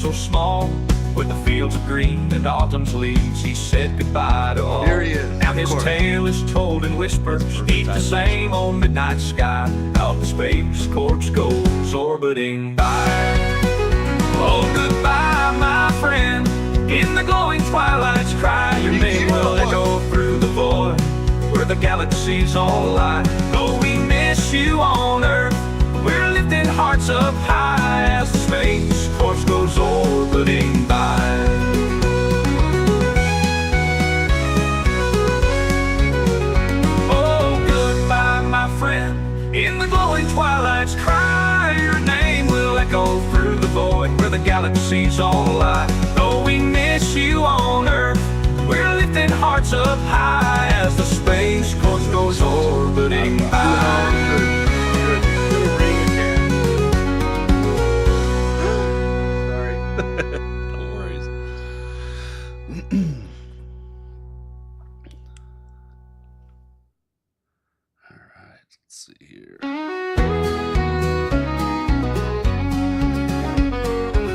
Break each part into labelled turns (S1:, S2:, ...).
S1: So small, with the fields of green and autumn's leaves, he said goodbye to all.
S2: Here he is.
S1: Now his tale is told in whispers, beneath the same old midnight sky. How the space corpse goes orbiting by. Oh, goodbye, my friend. In the glowing twilight's cry, your name will echo through the void, where the galaxies all lie. Though we miss you on Earth, we're lifting hearts up high as the space corpse goes orbiting by. Oh, goodbye, my friend. In the glowing twilight's cry, your name will echo through the void, where the galaxies all lie. Though we miss you on Earth, we're lifting hearts up high as the space corpse goes orbiting by.
S3: No worries. All right, let's see here.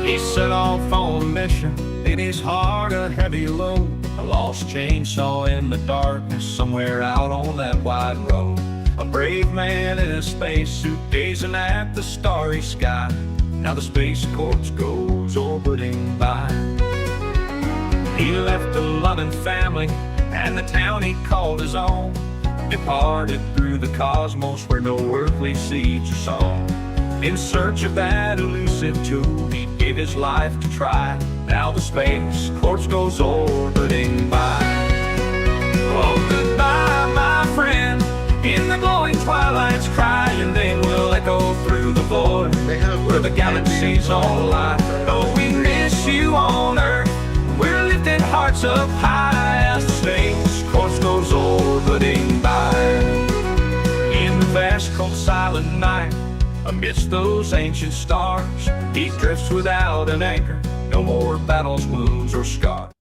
S1: He set off on a mission, in his heart a heavy load. A lost chainsaw in the darkness, somewhere out on that wide road. A brave man in a spacesuit, gazing at the starry sky. Now the space corpse goes orbiting by. He left a loving family and the town he called his own. Departed through the cosmos where no earthly seeds are sown. In search of that elusive tool, he gave his life to try. Now the space corpse goes orbiting by. Oh, goodbye, my friend. In the glowing twilight's cry, your name will echo through the void, where the galaxies all lie. Though we miss you on Earth, we're lifting hearts up high as the space corpse goes orbiting by. In the vast cold silent night, amidst those ancient stars, he drifts without an anchor. No more battles, wounds, or scars.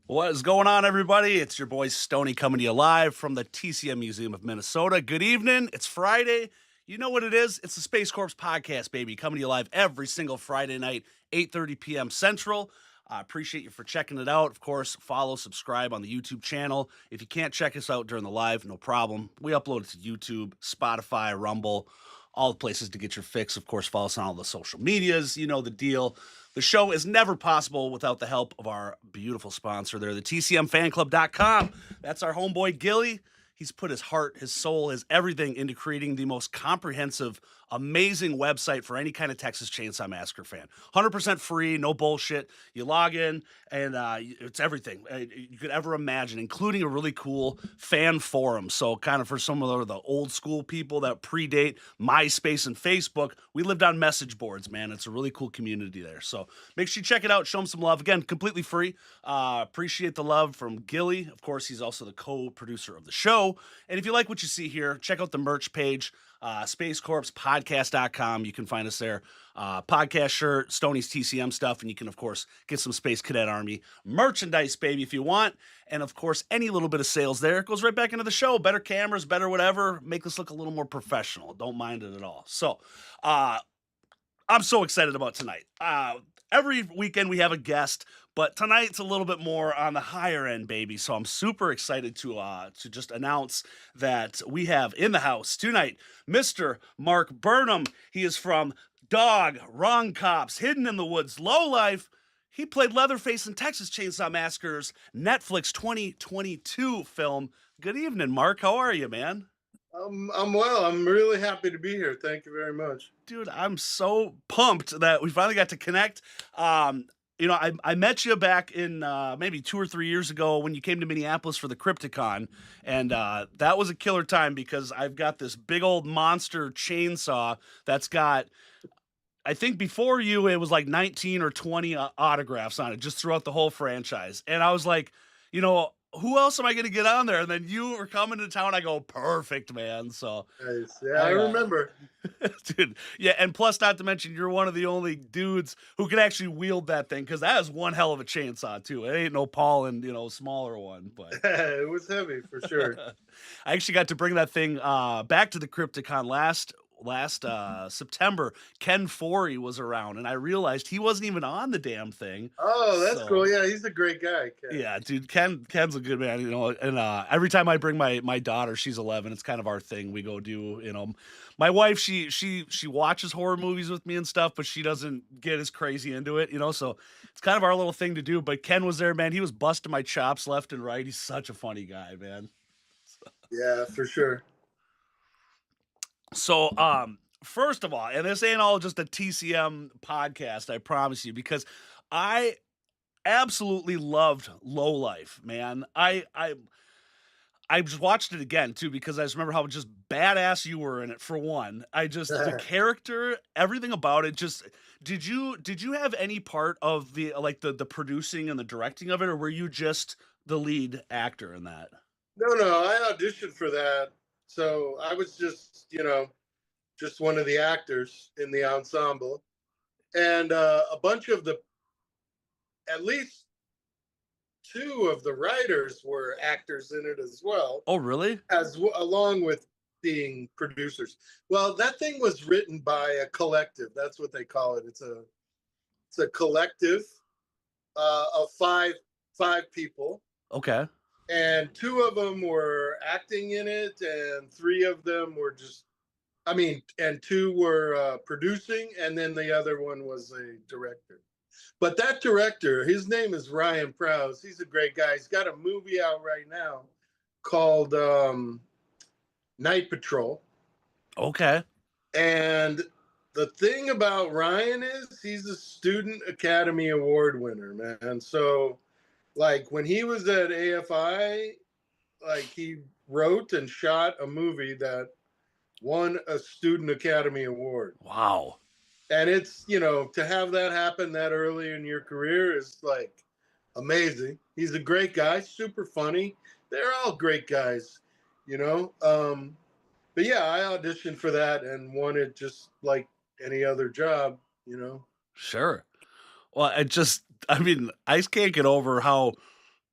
S3: What is going on, everybody? It's your boy Stoney coming to you live from the TCM Museum of Minnesota. Good evening. It's Friday. You know what it is? It's the Space Corps podcast, baby. Coming to you live every single Friday night, 8:30 p.m. Central. I appreciate you for checking it out. Of course, follow, subscribe on the YouTube channel. If you can't check us out during the live, no problem. We upload it to YouTube, Spotify, Rumble, all the places to get your fix. Of course, follow us on all the social medias. You know the deal. The show is never possible without the help of our beautiful sponsor there, the TCMFanclub.com. That's our homeboy, Gilly. He's put his heart, his soul, his everything into creating the most comprehensive, amazing website for any kind of Texas Chainsaw Massacre fan. 100% free, no bullshit. You log in, and it's everything you could ever imagine, including a really cool fan forum. So kind of for some of the old school people that predate MySpace and Facebook, we lived on message boards, man. It's a really cool community there. So make sure you check it out. Show them some love. Again, completely free. Appreciate the love from Gilly. Of course, he's also the co-producer of the show. And if you like what you see here, check out the merch page. SpaceCorpsPodcast.com. You can find us there. Podcast shirt, Stoney's TCM stuff, and you can, of course, get some Space Cadet Army merchandise, baby, if you want. And, of course, any little bit of sales there goes right back into the show. Better cameras, better whatever. Make this look a little more professional. Don't mind it at all. So, I'm so excited about tonight. Every weekend we have a guest, but tonight's a little bit more on the higher end, baby. So I'm super excited to just announce that we have in the house tonight Mr. Mark Burnham. He is from Dog, Wrong Cops, Hidden in the Woods, Lowlife. He played Leatherface in Texas Chainsaw Massacre's Netflix 2022 film. Good evening, Mark. How are you, man?
S2: I'm well. I'm really happy to be here. Thank you very much.
S3: Dude, I'm so pumped that we finally got to connect. you know, I met you back in maybe 2 or 3 years ago when you came to Minneapolis for the Crypticon, and that was a killer time because I've got this big old monster chainsaw that's got, I think before you it was like 19 or 20 autographs on it just throughout the whole franchise, and I was like, you know, who else am I going to get on there? And then you were coming to town. I go, perfect, man. So
S2: Nice. Yeah, I remember.
S3: dude, yeah, and plus, not to mention, you're one of the only dudes who can actually wield that thing because that is one hell of a chainsaw too. It ain't no Paul and smaller one, but
S2: It was heavy for sure.
S3: I actually got to bring that thing back to the Crypticon last September. Ken Forey was around, and I realized he wasn't even on the damn thing.
S2: Oh, that's
S3: So,
S2: cool. Yeah, he's a great guy. Ken.
S3: yeah, dude, Ken's a good man, and every time I bring my daughter, she's 11, it's kind of our thing. We go do, my wife, she watches horror movies with me and stuff, but she doesn't get as crazy into it, so it's kind of our little thing to do. But Ken was there, man. He was busting my chops left and right. He's such a funny guy, man.
S2: Yeah, for sure.
S3: So, first of all, and this ain't all just a TCM podcast, I promise you, because I absolutely loved Lowlife, man. I just watched it again too because I just remember how just badass you were in it. For one, the character, everything about it. Just did you have any part of the the producing and the directing of it, or were you just the lead actor in that?
S2: No, I auditioned for that. So I was just, just one of the actors in the ensemble. And a bunch of at least two of the writers were actors in it as well.
S3: Oh, really?
S2: Along with being producers. Well, that thing was written by a collective. That's what they call it. It's a collective of five people.
S3: Okay.
S2: And two of them were acting in it, and three of them were and two were producing, and then the other one was a director. But that director, his name is Ryan Prows. He's a great guy. He's got a movie out right now called Night Patrol.
S3: Okay.
S2: And the thing about Ryan is he's a Student Academy Award winner, man. So, when he was at AFI, he wrote and shot a movie that won a Student Academy Award.
S3: Wow.
S2: And it's, to have that happen that early in your career is amazing. He's a great guy, super funny. They're all great guys, But yeah, I auditioned for that and won it just like any other job,
S3: Sure. Well, I just can't get over how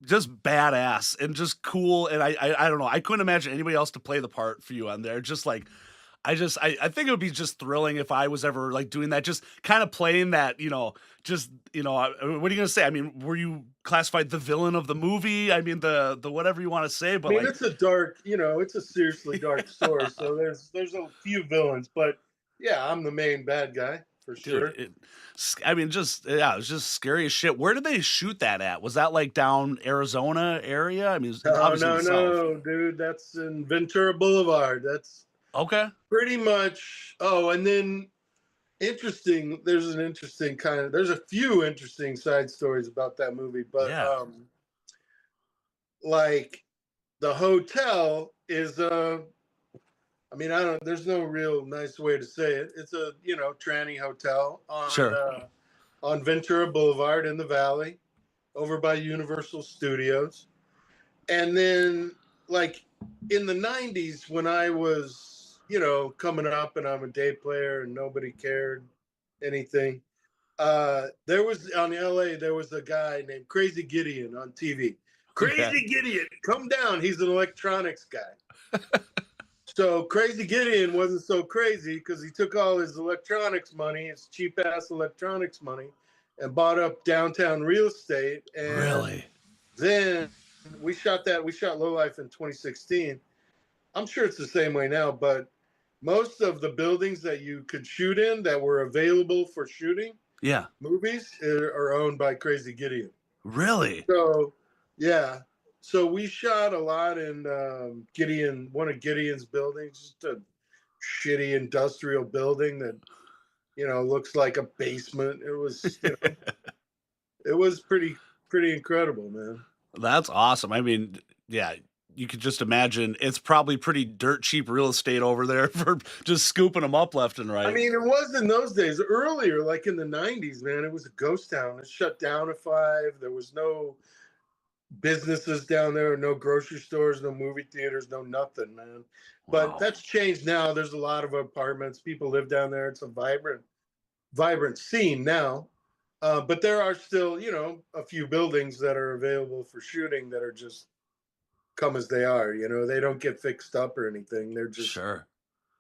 S3: just badass and just cool. And I don't know. I couldn't imagine anybody else to play the part for you on there. Just I think it would be just thrilling if I was ever doing that, just kind of playing that, what are you going to say? I mean, were you classified the villain of the movie? I mean, the whatever you want to say, but
S2: it's a dark, it's a seriously dark story. So there's a few villains, but yeah, I'm the main bad guy for sure.
S3: Dude, it was just scary as shit. Where did they shoot that at? Was that down Arizona area? I mean, it's obviously
S2: no, dude, that's in Ventura Boulevard. That's
S3: okay.
S2: Pretty much. Oh, and then there's a few interesting side stories about that movie, but
S3: yeah.
S2: The hotel is there's no real nice way to say it. It's a, tranny hotel on Ventura Boulevard in the Valley over by Universal Studios. And then in the 90s when I was, coming up and I'm a day player and nobody cared anything. There was a guy named Crazy Gideon on TV. Crazy Gideon, come down. He's an electronics guy. So Crazy Gideon wasn't so crazy because he took all his electronics money, his cheap ass electronics money, and bought up downtown real estate. And
S3: really?
S2: Then we shot Lowlife in 2016. I'm sure it's the same way now, but most of the buildings that you could shoot in that were available for shooting movies are owned by Crazy Gideon.
S3: Really?
S2: So, yeah. So we shot a lot in one of Gideon's buildings, just a shitty industrial building that, looks like a basement. It was, It was pretty incredible, man.
S3: That's awesome. I mean, yeah, you could just imagine it's probably pretty dirt cheap real estate over there for just scooping them up left and right.
S2: I mean, it was in those days. Earlier, like in the 90s, man, it was a ghost town. It shut down at 5. There was no businesses down there, no grocery stores, no movie theaters, no nothing, man. But
S3: Wow.
S2: that's changed now. There's a lot of apartments. People live down there. It's a vibrant scene now. But there are still, you know, a few buildings that are available for shooting that are just come as they are. You know, they don't get fixed up or anything. They're just
S3: Sure.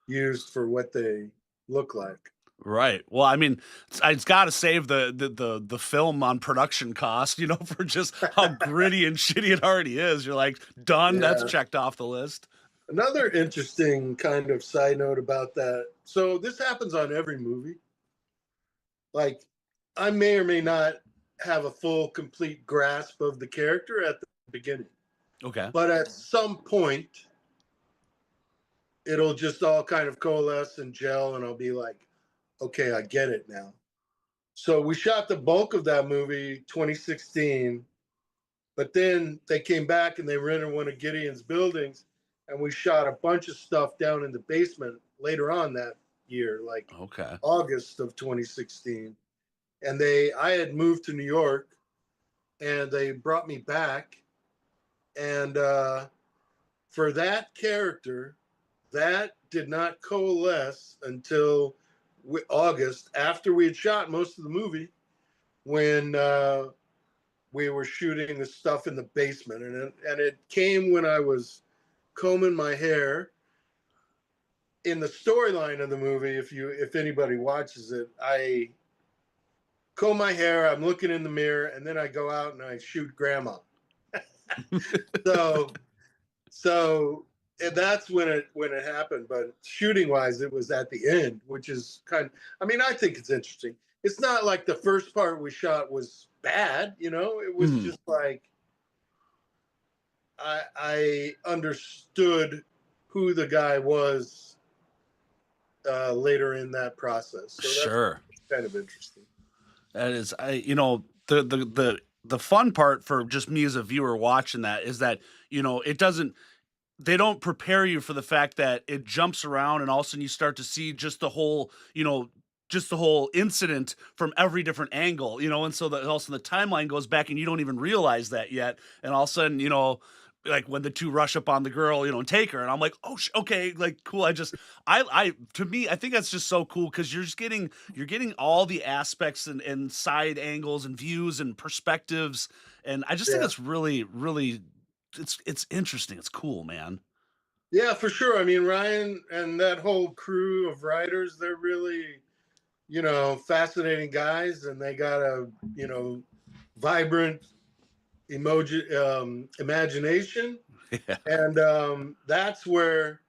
S2: used for what they look like.
S3: Right. Well, I mean, it's got to save the film on production cost, you know, for just how gritty and shitty it already is. You're like, done. That's
S2: Yeah.
S3: checked off the list.
S2: Another interesting kind of side note about that. So this happens on every movie. Like, I may or may not have a full, complete grasp of the character at the beginning.
S3: Okay.
S2: But at some point, it'll just all kind of coalesce and gel, and I'll be like, okay, I get it now. So we shot the bulk of that movie 2016, but then they came back and they rented one of Gideon's buildings, and we shot a bunch of stuff down in the basement later on that year, like
S3: Okay.
S2: August of 2016. And I had moved to New York, and they brought me back. And for that character, that did not coalesce until August, after we had shot most of the movie, when we were shooting the stuff in the basement. And it came when I was combing my hair. In the storyline of the movie, if anybody watches it, I comb my hair, I'm looking in the mirror, and then I go out and I shoot grandma. so and that's when it happened. But shooting wise, it was at the end, which is I mean, I think it's interesting. It's not like the first part we shot was bad, you know. It was just like I understood who the guy was later in that process. So
S3: Sure.
S2: that's kind of interesting.
S3: That is, you know, the fun part for just me as a viewer watching that is that, you know, they don't prepare you for the fact that it jumps around and all of a sudden you start to see just the whole, you know, just the whole incident from every different angle, you know, and so that also the timeline goes back and you don't even realize that yet. And all of a sudden, you know, like when the two rush up on the girl, you know, and take her, and I'm like, oh, okay, like cool. To me, I think that's just so cool because you're getting all the aspects and side angles and views and perspectives, and I just think it's really, really, it's interesting. It's cool, man.
S2: Yeah, for sure. I mean, Ryan and that whole crew of writers, they're really, you know, fascinating guys, and they got a, you know, vibrant imagination.
S3: Yeah.
S2: And that's where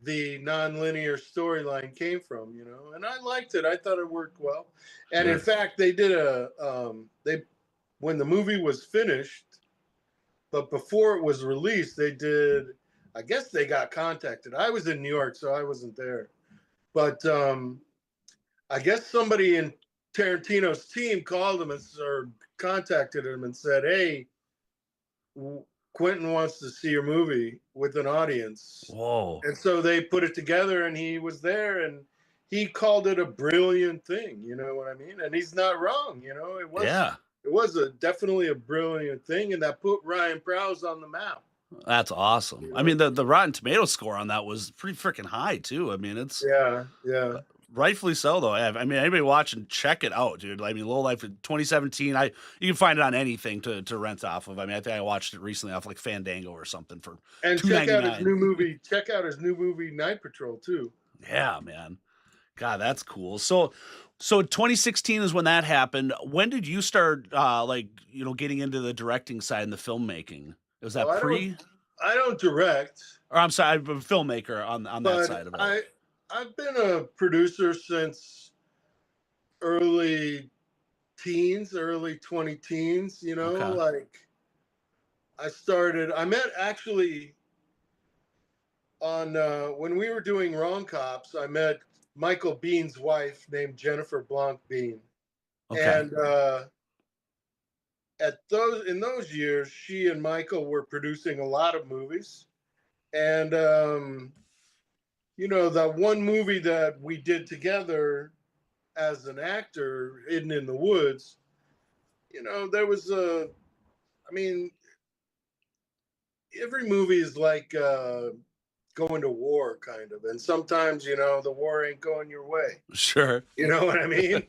S2: the nonlinear storyline came from, you know, and I liked it. I thought it worked well. And in fact, they did when the movie was finished, but before it was released, I guess they got contacted. I was in New York, so I wasn't there. But I guess somebody in Tarantino's team called him or contacted him and said, hey, Quentin wants to see your movie with an audience.
S3: Whoa.
S2: And so they put it together, and he was there, and he called it a brilliant thing. You know what I mean? And he's not wrong. You know, it was definitely a brilliant thing, and that put Ryan Prows on the map.
S3: That's awesome. You know? I mean, the Rotten Tomato score on that was pretty freaking high too. I mean, it's
S2: yeah.
S3: Rightfully so, though. I mean, anybody watching, check it out, dude. I mean, Lowlife in 2017. You can find it on anything to rent off of. I mean, I think I watched it recently off like Fandango or something for.
S2: And check out his new movie. Check out his new movie, Night Patrol, too.
S3: Yeah, man. God, that's cool. So 2016 is when that happened. When did you start, getting into the directing side and the filmmaking? Was that pre?
S2: I don't direct.
S3: Or I'm sorry, I'm a filmmaker on that side of it.
S2: I've been a producer since early 20 teens, you know, like I met actually on, when we were doing Wrong Cops, I met Michael Bean's wife named Jennifer Blanc Bean. Okay. And in those years, she and Michael were producing a lot of movies. And the one movie that we did together as an actor, Hidden in the Woods, there was I mean, every movie is like going to war, kind of. And sometimes, the war ain't going your way.
S3: Sure.
S2: You know what I mean?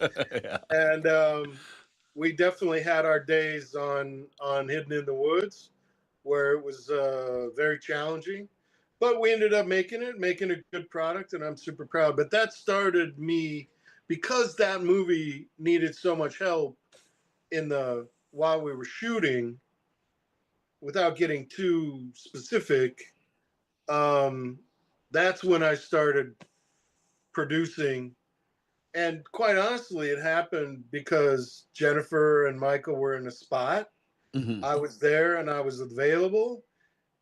S3: Yeah.
S2: And we definitely had our days on Hidden in the Woods where it was very challenging. But we ended up making a good product, and I'm super proud. But that started me because that movie needed so much help while we were shooting. Without getting too specific, that's when I started producing. And quite honestly, it happened because Jennifer and Michael were in a spot.
S3: Mm-hmm.
S2: I was there and I was available,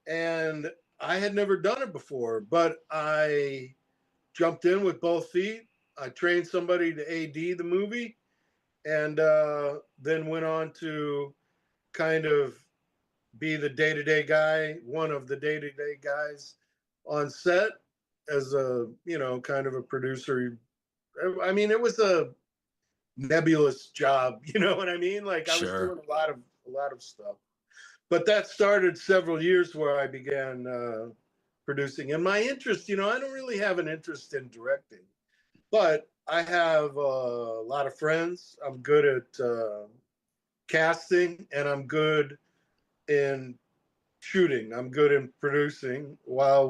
S2: and I had never done it before, but I jumped in with both feet. I trained somebody to AD the movie, and then went on to kind of be the day-to-day guy, one of the day-to-day guys on set as a, kind of a producer. I mean, it was a nebulous job, you know what I mean? Like I was doing a lot of stuff. But that started several years where I began producing. And my interest, I don't really have an interest in directing, but I have a lot of friends. I'm good at casting, and I'm good in shooting. I'm good in producing while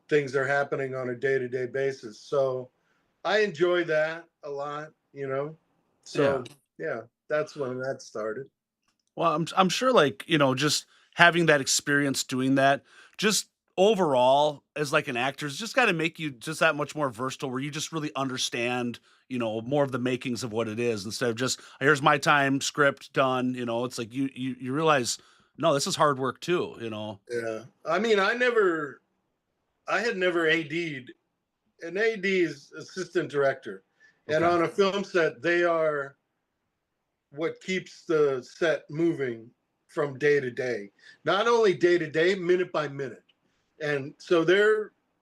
S2: things are happening on a day-to-day basis. So I enjoy that a lot, So yeah, that's when that started.
S3: Well, I'm sure, like, just having that experience doing that, just overall as like an actor, it's just got to make you just that much more versatile, where you just really understand, more of the makings of what it is, instead of just, here's my time, script done. It's like you realize, no, this is hard work too.
S2: Yeah, I mean, I had never AD'd. An AD is assistant director, and
S3: Okay.
S2: on a film set, they are what keeps the set moving from day to day. Not only day to day, minute by minute. And so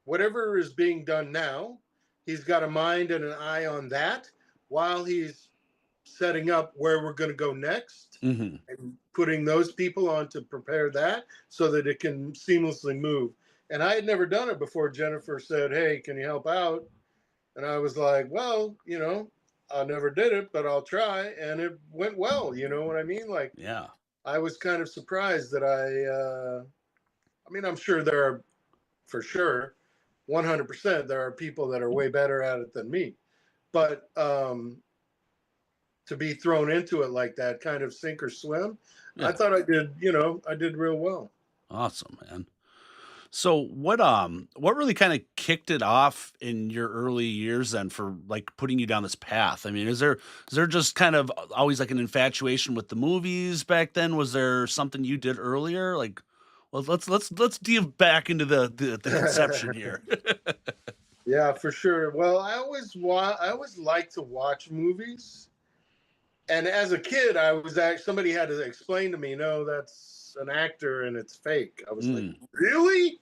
S2: whatever is being done now, he's got a mind and an eye on that while he's setting up where we're going to go next,
S3: Mm-hmm.
S2: and putting those people on to prepare that so that it can seamlessly move. And I had never done it before. Jennifer said, "Hey, can you help out?" And I was like, "Well, I never did it, but I'll try." And it went well. You know what I mean? Like,
S3: Yeah.
S2: I was kind of surprised that I mean, I'm sure there are, for sure, 100%, there are people that are way better at it than me. But to be thrown into it like that, kind of sink or swim,
S3: Yeah.
S2: I thought I did real well.
S3: Awesome, man. So what really kind of kicked it off in your early years then, for like putting you down this path? I mean, is there just kind of always like an infatuation with the movies back then? Was there something you did earlier? Like, well, let's dive back into the conception here.
S2: Yeah, for sure. Well, I always liked to watch movies. And as a kid, somebody had to explain to me, no, that's an actor and it's fake. I was like, really?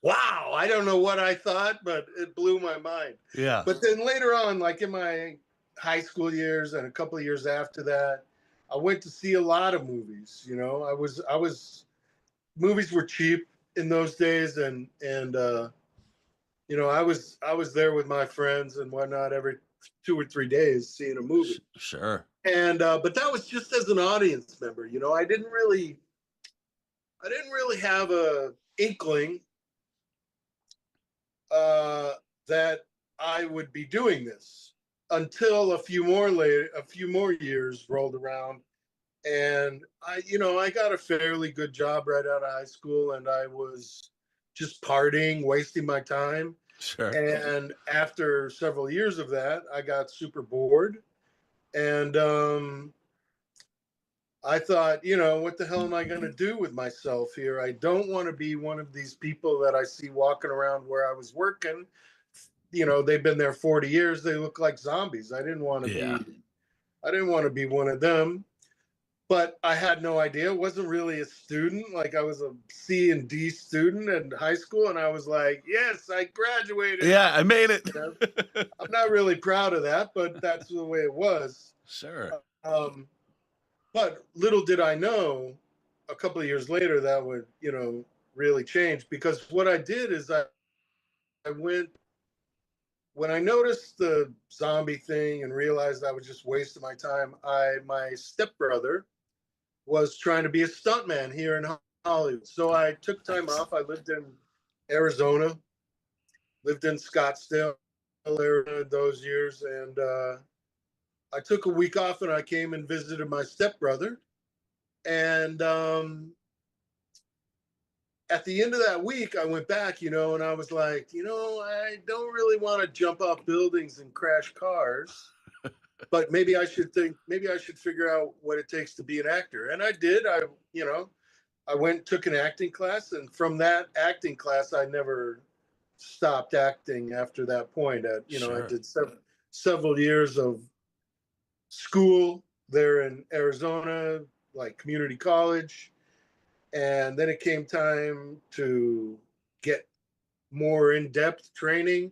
S2: Wow. I don't know what I thought, but it blew my mind.
S3: Yeah.
S2: But then later on, like in my high school years and a couple of years after that, I went to see a lot of movies. Movies were cheap in those days, and I was there with my friends and whatnot every 2 or 3 days seeing a movie.
S3: Sure.
S2: And but that was just as an audience member. I didn't really have a inkling that I would be doing this until a few more years rolled around, and I got a fairly good job right out of high school, and I was just partying, wasting my time.
S3: Sure.
S2: And after several years of that, I got super bored, and I thought, what the hell am I going to do with myself here? I don't want to be one of these people that I see walking around where I was working. They've been there 40 years. They look like zombies. I didn't want to be one of them. but I had no idea. I wasn't really a student. Like I was a C and D student in high school, and I was like, yes, I graduated.
S3: Yeah, I made it.
S2: You know? I'm not really proud of that, but that's the way it was.
S3: Sure.
S2: But little did I know, a couple of years later, that would, really change. Because what I did is I went, when I noticed the zombie thing and realized I was just wasting my time, my stepbrother was trying to be a stuntman here in Hollywood. So I took time off. I lived in Arizona, lived in Scottsdale, Arizona those years. And I took a week off and I came and visited my stepbrother. And at the end of that week, I went back, and I was like, I don't really want to jump off buildings and crash cars, but maybe I should figure out what it takes to be an actor. And I did. I went and took an acting class. And from that acting class, I never stopped acting after that point.
S3: Sure.
S2: I did several years of school there in Arizona, like community college. And then it came time to get more in-depth training.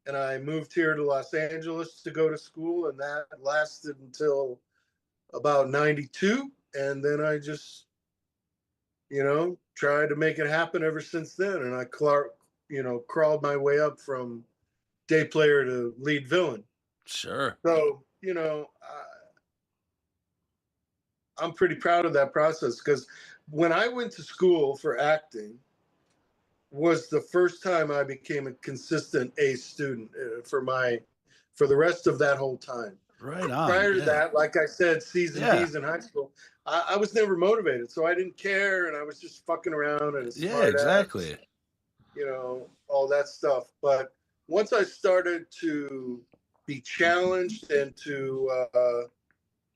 S2: And I moved here to Los Angeles to go to school. And that lasted until about 92. And then I just, tried to make it happen ever since then. And I, crawled my way up from day player to lead villain.
S3: Sure.
S2: So, I'm pretty proud of that process, because when I went to school for acting was the first time I became a consistent A student for the rest of that whole time.
S3: Right on.
S2: Prior to that, like I said, C's and D's in high school, I was never motivated, so I didn't care, and I was just fucking around and
S3: exactly.
S2: Ass, all that stuff. But once I started to be challenged and to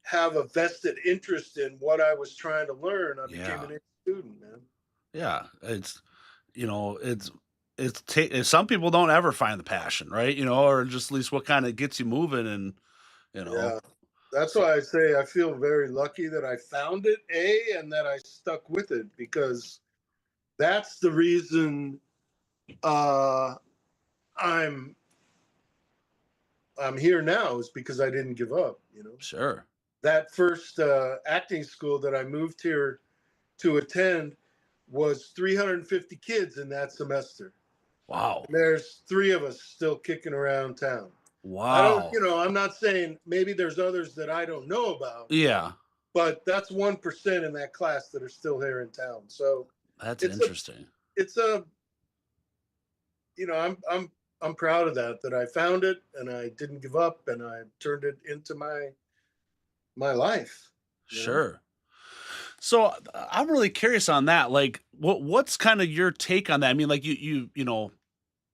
S2: have a vested interest in what I was trying to learn, I became an student, man.
S3: Yeah, some people don't ever find the passion, right? Or just at least what kind of gets you moving, and
S2: Yeah, that's why I say I feel very lucky that I found it, and that I stuck with it, because that's the reason I'm here now, is because I didn't give up.
S3: Sure.
S2: That first acting school that I moved here to attend was 350 kids in that semester.
S3: Wow.
S2: And there's 3 of us still kicking around town.
S3: Wow.
S2: I'm not saying maybe there's others that I don't know about.
S3: Yeah.
S2: But that's 1% in that class that are still here in town. So
S3: that's interesting.
S2: I'm proud of that I found it and I didn't give up and I turned it into my life.
S3: Sure. So I'm really curious on that. Like, what's kind of your take on that? I mean, like you're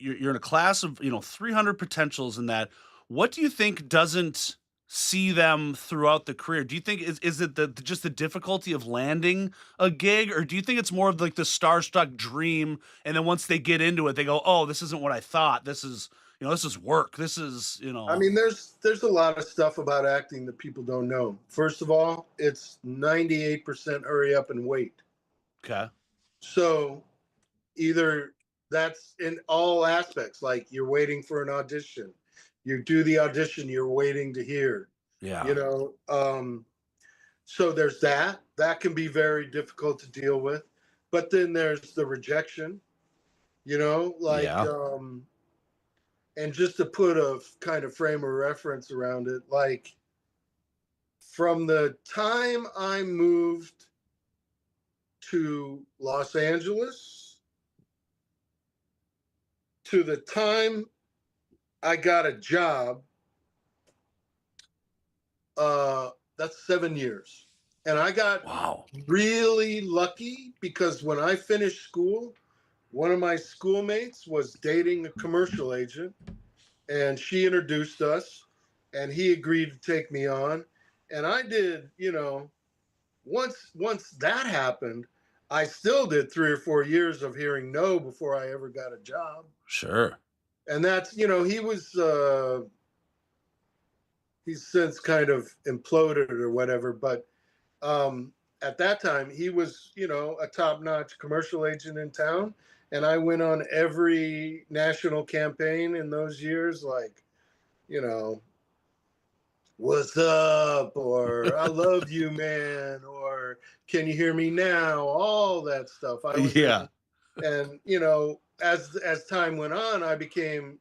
S3: in a class of 300 potentials in that. What do you think doesn't see them throughout the career? Do you think is it just the difficulty of landing a gig, or do you think it's more of like the starstruck dream, and then once they get into it, they go, "Oh, this isn't what I thought. This is this is work. This is
S2: I mean, there's a lot of stuff about acting that people don't know. First of all, it's 98% hurry up and wait.
S3: Okay.
S2: So either that's in all aspects, like you're waiting for an audition. You do the audition, you're waiting to hear.
S3: Yeah.
S2: So there's that. That can be very difficult to deal with. But then there's the rejection, and just to put a kind of frame of reference around it, like from the time I moved to Los Angeles to the time I got a job, that's 7 years. And I got really lucky, because when I finished school, one of my schoolmates was dating a commercial agent, and she introduced us, and he agreed to take me on. And I did, once that happened, I still did 3 or 4 years of hearing no before I ever got a job.
S3: Sure.
S2: And that's, he was, he's since kind of imploded or whatever, but At that time, he was, a top-notch commercial agent in town. And I went on every national campaign in those years, like, you know, what's up? Or I love you, man. Or can you hear me now? All that stuff. I was
S3: Yeah.
S2: and as time went on, I became,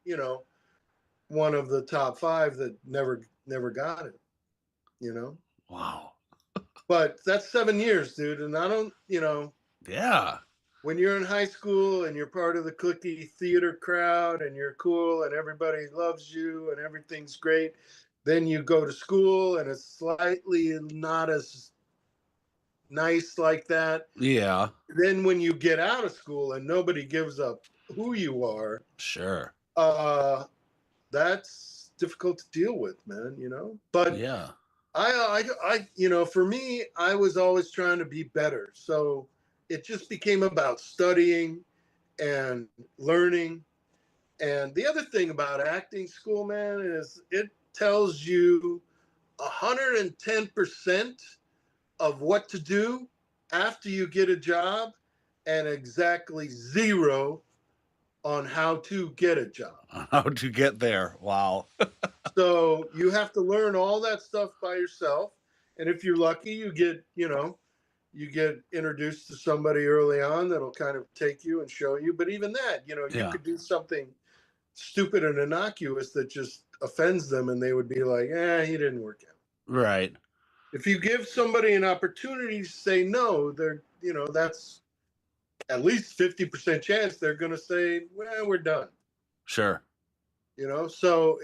S2: one of the top 5 that never got it,
S3: Wow.
S2: But that's 7 years, dude. And I don't,
S3: Yeah.
S2: when you're in high school and you're part of the cliquey theater crowd and you're cool and everybody loves you and everything's great, then you go to school and it's slightly not as nice like that.
S3: Yeah.
S2: Then when you get out of school and nobody gives up who you are,
S3: Sure.
S2: that's difficult to deal with, man, But
S3: yeah,
S2: for me, I was always trying to be better. So it just became about studying and learning. And the other thing about acting school, man, is it tells you 110% of what to do after you get a job and exactly 0 on how to get a job.
S3: how to get there. Wow.
S2: So you have to learn all that stuff by yourself. And if you're lucky, you get introduced to somebody early on that'll kind of take you and show you. But even that, you could do something stupid and innocuous that just offends them and they would be like, he didn't work out.
S3: Right.
S2: If you give somebody an opportunity to say no, that's at least 50% chance they're going to say, well, we're done.
S3: Sure.
S2: So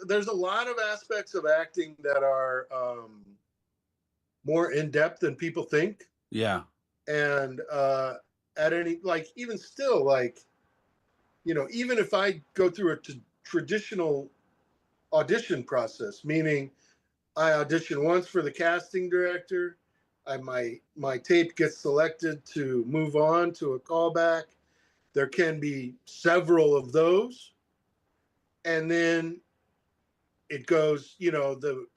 S2: there's a lot of aspects of acting that are more in depth than people think.
S3: Yeah.
S2: And even still, even if I go through a traditional audition process, meaning I audition once for the casting director, my tape gets selected to move on to a callback. There can be several of those. And then it goes,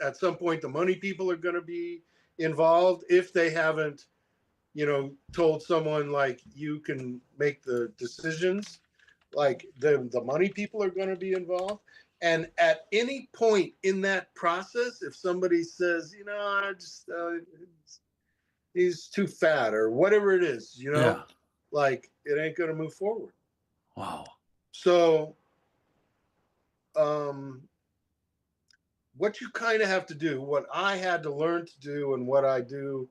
S2: at some point, the money people are going to be involved if they haven't, told someone like you can make the decisions. Like the money people are going to be involved. And at any point in that process, if somebody says, I just, he's too fat or whatever it is, like it ain't going to move forward.
S3: Wow.
S2: So, what you kind of have to do, what I had to learn to do and what I do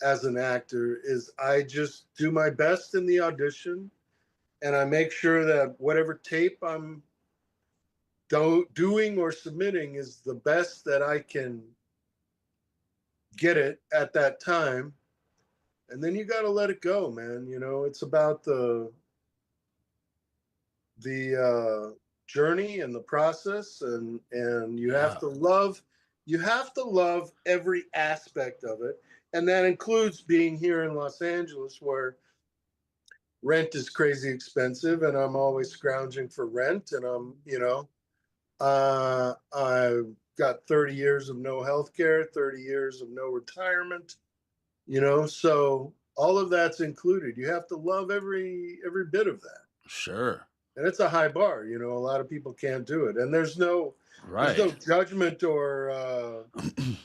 S2: as an actor is I just do my best in the audition and I make sure that whatever tape I'm doing or submitting is the best that I can get it at that time. And then you got to let it go, man. It's about the journey and the process, and you have to love every aspect of it. And that includes being here in Los Angeles where rent is crazy expensive and I'm always scrounging for rent. And I've got 30 years of no health care, 30 years of no retirement, so all of that's included. You have to love every bit of that.
S3: Sure.
S2: And it's a high bar, a lot of people can't do it. And there's no judgment or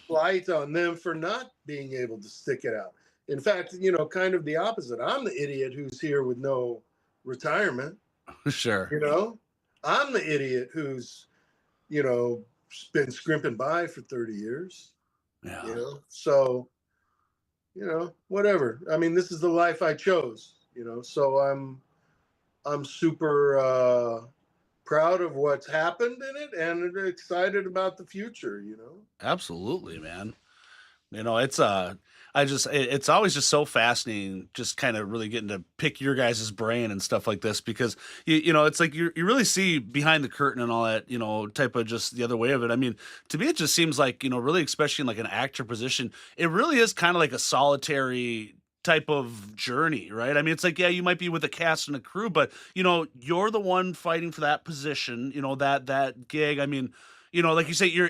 S2: slight on them for not being able to stick it out. In fact, kind of the opposite. I'm the idiot who's here with no retirement.
S3: Sure.
S2: I'm the idiot who's, been scrimping by for 30 years.
S3: Yeah.
S2: So, whatever. I mean, this is the life I chose, so I'm super proud of what's happened in it and excited about the future,
S3: Absolutely, man. It's always just so fascinating, just kind of really getting to pick your guys' brain and stuff like this, because it's like you really see behind the curtain and all that, type of just the other way of it. I mean, to me, it just seems like, really, especially in like an actor position, it really is kind of like a solitary type of journey, right? I mean, it's like, yeah, you might be with a cast and a crew, but you're the one fighting for that position, that gig. I mean, you know, like you say, you're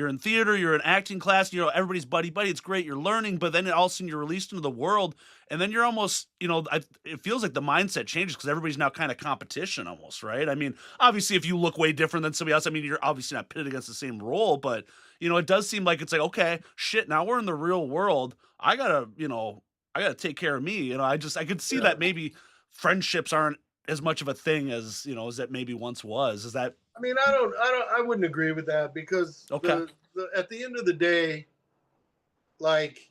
S3: in theater, you're in acting class, you know, everybody's buddy. It's great, you're learning, but then all of a sudden you're released into the world, and then you're almost, you know, it feels like the mindset changes because everybody's now kind of competition almost, right? I mean, obviously, if you look way different than somebody else, I mean, you're obviously not pitted against the same role, but you know, it does seem like it's like, okay, shit, now we're in the real world. I gotta, you know, I gotta take care of me. You know, I could see
S2: Yeah.
S3: that maybe friendships aren't as much of a thing as, you know, as that maybe once was. Is that
S2: I mean, I wouldn't agree with that because
S3: okay?
S2: the at the end of the day, like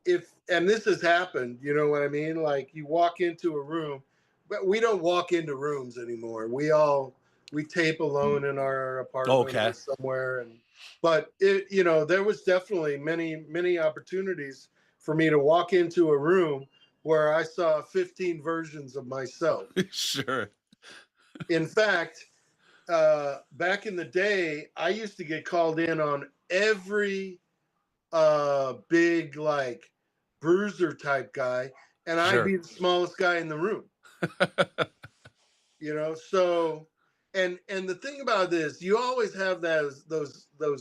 S2: if and this has happened, you know what I mean? Like you walk into a room, but we don't walk into rooms anymore. We tape alone in our apartment
S3: Okay.
S2: or somewhere, and but it, you know, there was definitely many opportunities for me to walk into a room where I saw 15 versions of myself.
S3: Sure.
S2: In fact, back in the day, I used to get called in on every big like bruiser type guy, and I'd
S3: Sure.
S2: be the smallest guy in the room. You know, so and the thing about this, you always have those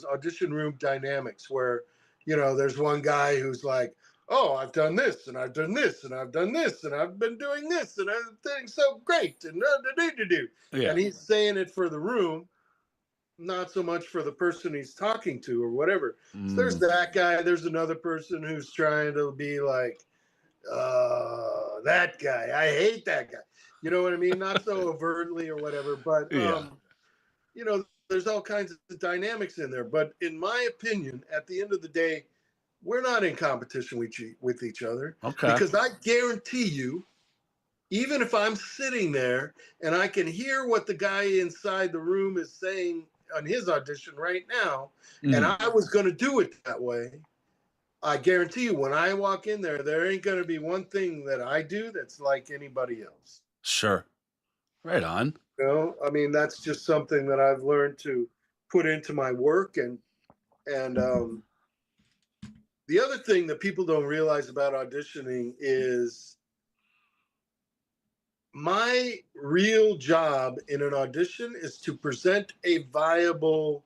S2: audition room dynamics where, you know, there's one guy who's like, oh, I've done this and I've done this and I've done this and I've been doing this and everything's so great and
S3: Yeah.
S2: and he's saying it for the room, not so much for the person he's talking to or whatever. So there's
S3: Mm,
S2: that guy. There's another person who's trying to be like, that guy. I hate that guy. You know what I mean? Not so overtly or whatever, but
S3: yeah.
S2: you know, there's all kinds of dynamics in there. But in my opinion, at the end of the day, we're not in competition with each other
S3: Okay.
S2: because I guarantee you, even if I'm sitting there and I can hear what the guy inside the room is saying on his audition right now, and
S3: Mhm.
S2: I was going to do it that way, I guarantee you, when I walk in there, there ain't going to be one thing that I do that's like anybody else.
S3: Sure. Right on.
S2: You know, I mean, that's just something that I've learned to put into my work, and the other thing that people don't realize about auditioning is my real job in an audition is to present a viable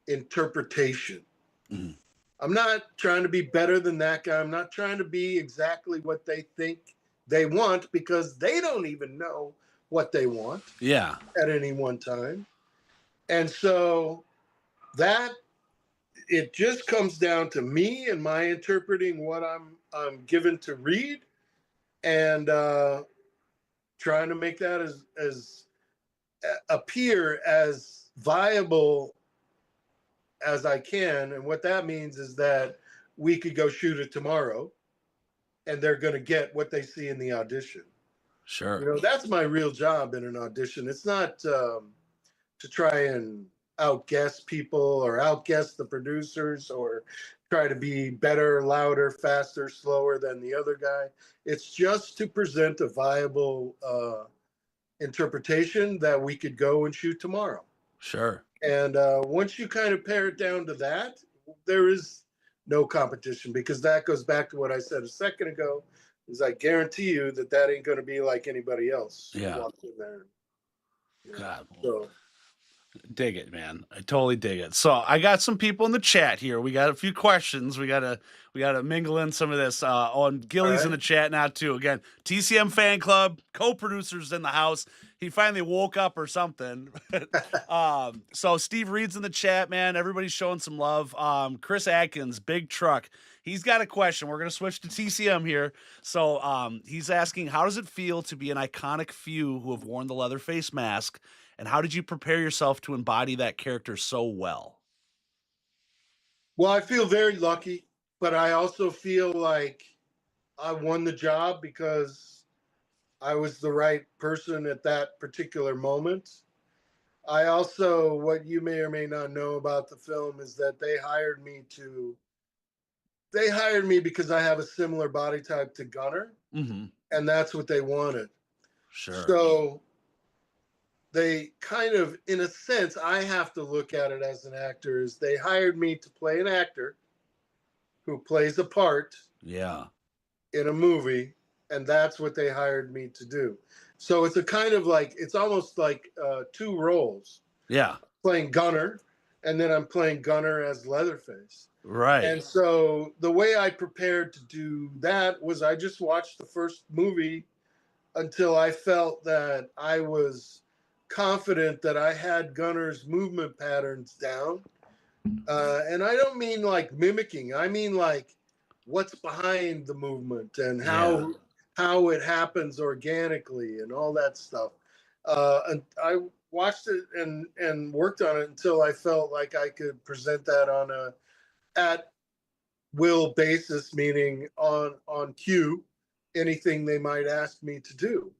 S2: interpretation.
S3: Mhm.
S2: I'm not trying to be better than that guy. I'm not trying to be exactly what they think they want because they don't even know what they want
S3: Yeah.
S2: at any one time. And so that it just comes down to me and my interpreting what I'm given to read and trying to make that as appear as viable as I can. And what that means is that we could go shoot it tomorrow and they're going to get what they see in the audition. You
S3: Sure.
S2: know, that's my real job in an audition. It's not to try and outguess people or outguess the producers or try to be better, louder, faster, slower than the other guy. It's just to present a viable interpretation that we could go and shoot tomorrow.
S3: Sure.
S2: And once you kind of pare it down to that, there is no competition because that goes back to what I said a second ago. Is I guarantee you that that ain't going to be like anybody else who
S3: Yeah.
S2: walks in there. You know?
S3: God.
S2: So
S3: Dig it, man. I totally dig it. So I got some people in the chat here. We got a few questions. We gotta mingle in some of this. On Gilly's in
S2: right.
S3: the chat now too. Again, TCM fan club, co-producers in the house. He finally woke up or something. So Steve Reed's in the chat, man. Everybody's showing some love. Chris Atkins, big truck. He's got a question. We're gonna switch to TCM here. So he's asking, how does it feel to be an iconic few who have worn the Leatherface mask? And how did you prepare yourself to embody that character so well?
S2: Well, I feel very lucky, but I also feel like I won the job because I was the right person at that particular moment. I also, what you may or may not know about the film is that they hired me because I have a similar body type to Gunner,
S3: Mm-hmm.
S2: and that's what they wanted.
S3: Sure.
S2: So they kind of, in a sense, I have to look at it as an actor, is they hired me to play an actor who plays a part
S3: Yeah.
S2: in a movie, and that's what they hired me to do. So it's a kind of like, it's almost like two roles.
S3: Yeah.
S2: playing Gunner, and then I'm playing Gunner as Leatherface.
S3: Right.
S2: And so the way I prepared to do that was I just watched the first movie until I felt that I was confident that I had Gunner's movement patterns down. And I don't mean like mimicking. I mean like what's behind the movement and how it happens organically and all that stuff. And I watched it and worked on it until I felt like I could present that on a at will basis, meaning on cue, anything they might ask me to do.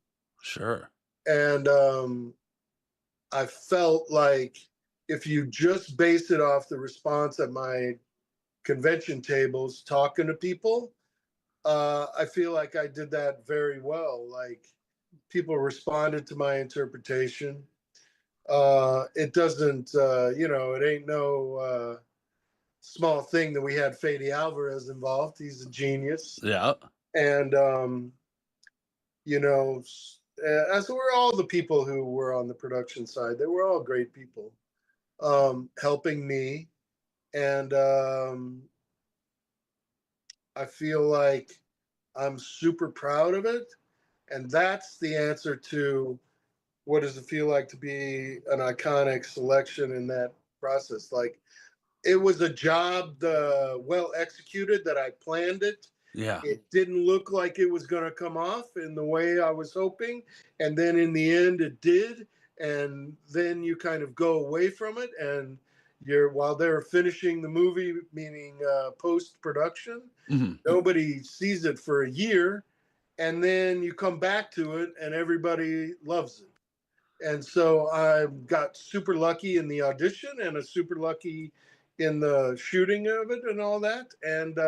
S3: Sure.
S2: And I felt like if you just base it off the response at my convention tables talking to people, I feel like I did that very well. Like people responded to my interpretation. It doesn't, it ain't no small thing that we had Fede Alvarez involved. He's a genius.
S3: Yeah.
S2: And, as were all the people who were on the production side. They were all great people helping me. And I feel like I'm super proud of it. And that's the answer to what does it feel like to be an iconic selection in that process. Like, it was a job well executed that I planned it.
S3: Yeah.
S2: It didn't look like it was going to come off in the way I was hoping. And then in the end, it did. And then you kind of go away from it. And while they're finishing the movie, meaning post-production, nobody sees it for a year. And then you come back to it and everybody loves it. And so I got super lucky in the audition and a super lucky in the shooting of it and all that. And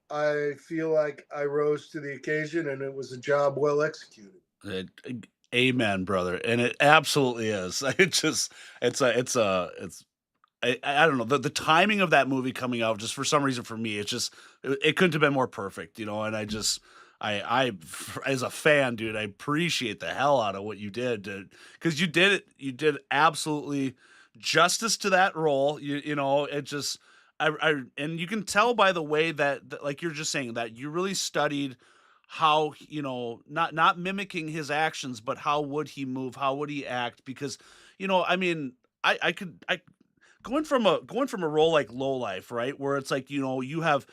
S2: I feel like I rose to the occasion and it was a job well executed.
S3: Amen, brother. And it absolutely is. I don't know, the timing of that movie coming out, just for some reason for me, it couldn't have been more perfect, and I as a fan, dude, I appreciate the hell out of what you did, because you did absolutely justice to that role. And you can tell by the way that like you're just saying, that you really studied how, not mimicking his actions, but how would he move, how would he act, because I mean, I going from a role like Lowlife, right, where it's like, you have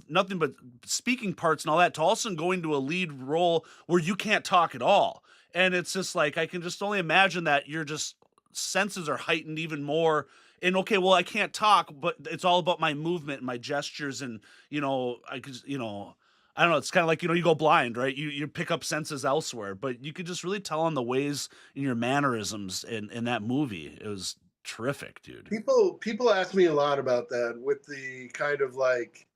S3: nothing but speaking parts and all that, to also going to a lead role where you can't talk at all. And it's just like, I can just only imagine that your just senses are heightened even more. And okay, well, I can't talk, but it's all about my movement and my gestures. And I could, I don't know, it's kind of like, you go blind, right? You pick up senses elsewhere, but you could just really tell on the ways in your mannerisms in that movie. It was terrific, dude.
S2: People ask me a lot about that, with the kind of like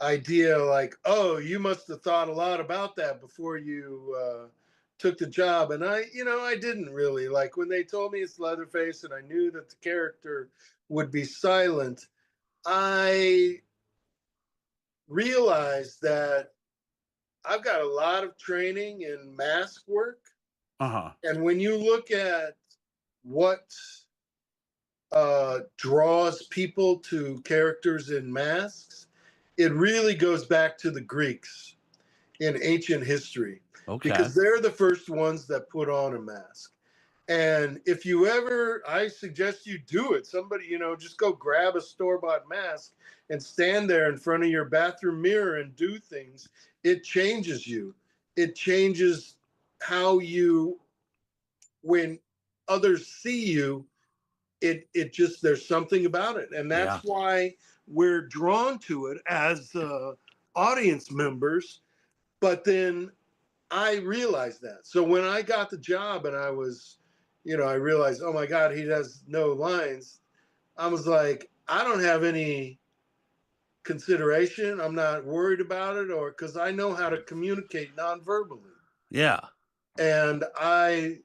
S2: idea like, oh, you must have thought a lot about that before you took the job. And I didn't really. Like, when they told me it's Leatherface and I knew that the character would be silent, I realized that I've got a lot of training in mask work. And when you look at what draws people to characters in masks, it really goes back to the Greeks in ancient history.
S3: Okay.
S2: Because they're the first ones that put on a mask. And if you ever, I suggest you do it. Somebody, just go grab a store-bought mask and stand there in front of your bathroom mirror and do things. It changes you. It changes how when others see you, it just, there's something about it. And that's why we're drawn to it as audience members. But then I realized that. So when I got the job and I was, I realized, oh my God, he has no lines. I was like, I don't have any consideration. I'm not worried about it, because I know how to communicate non-verbally.
S3: Yeah.
S2: And I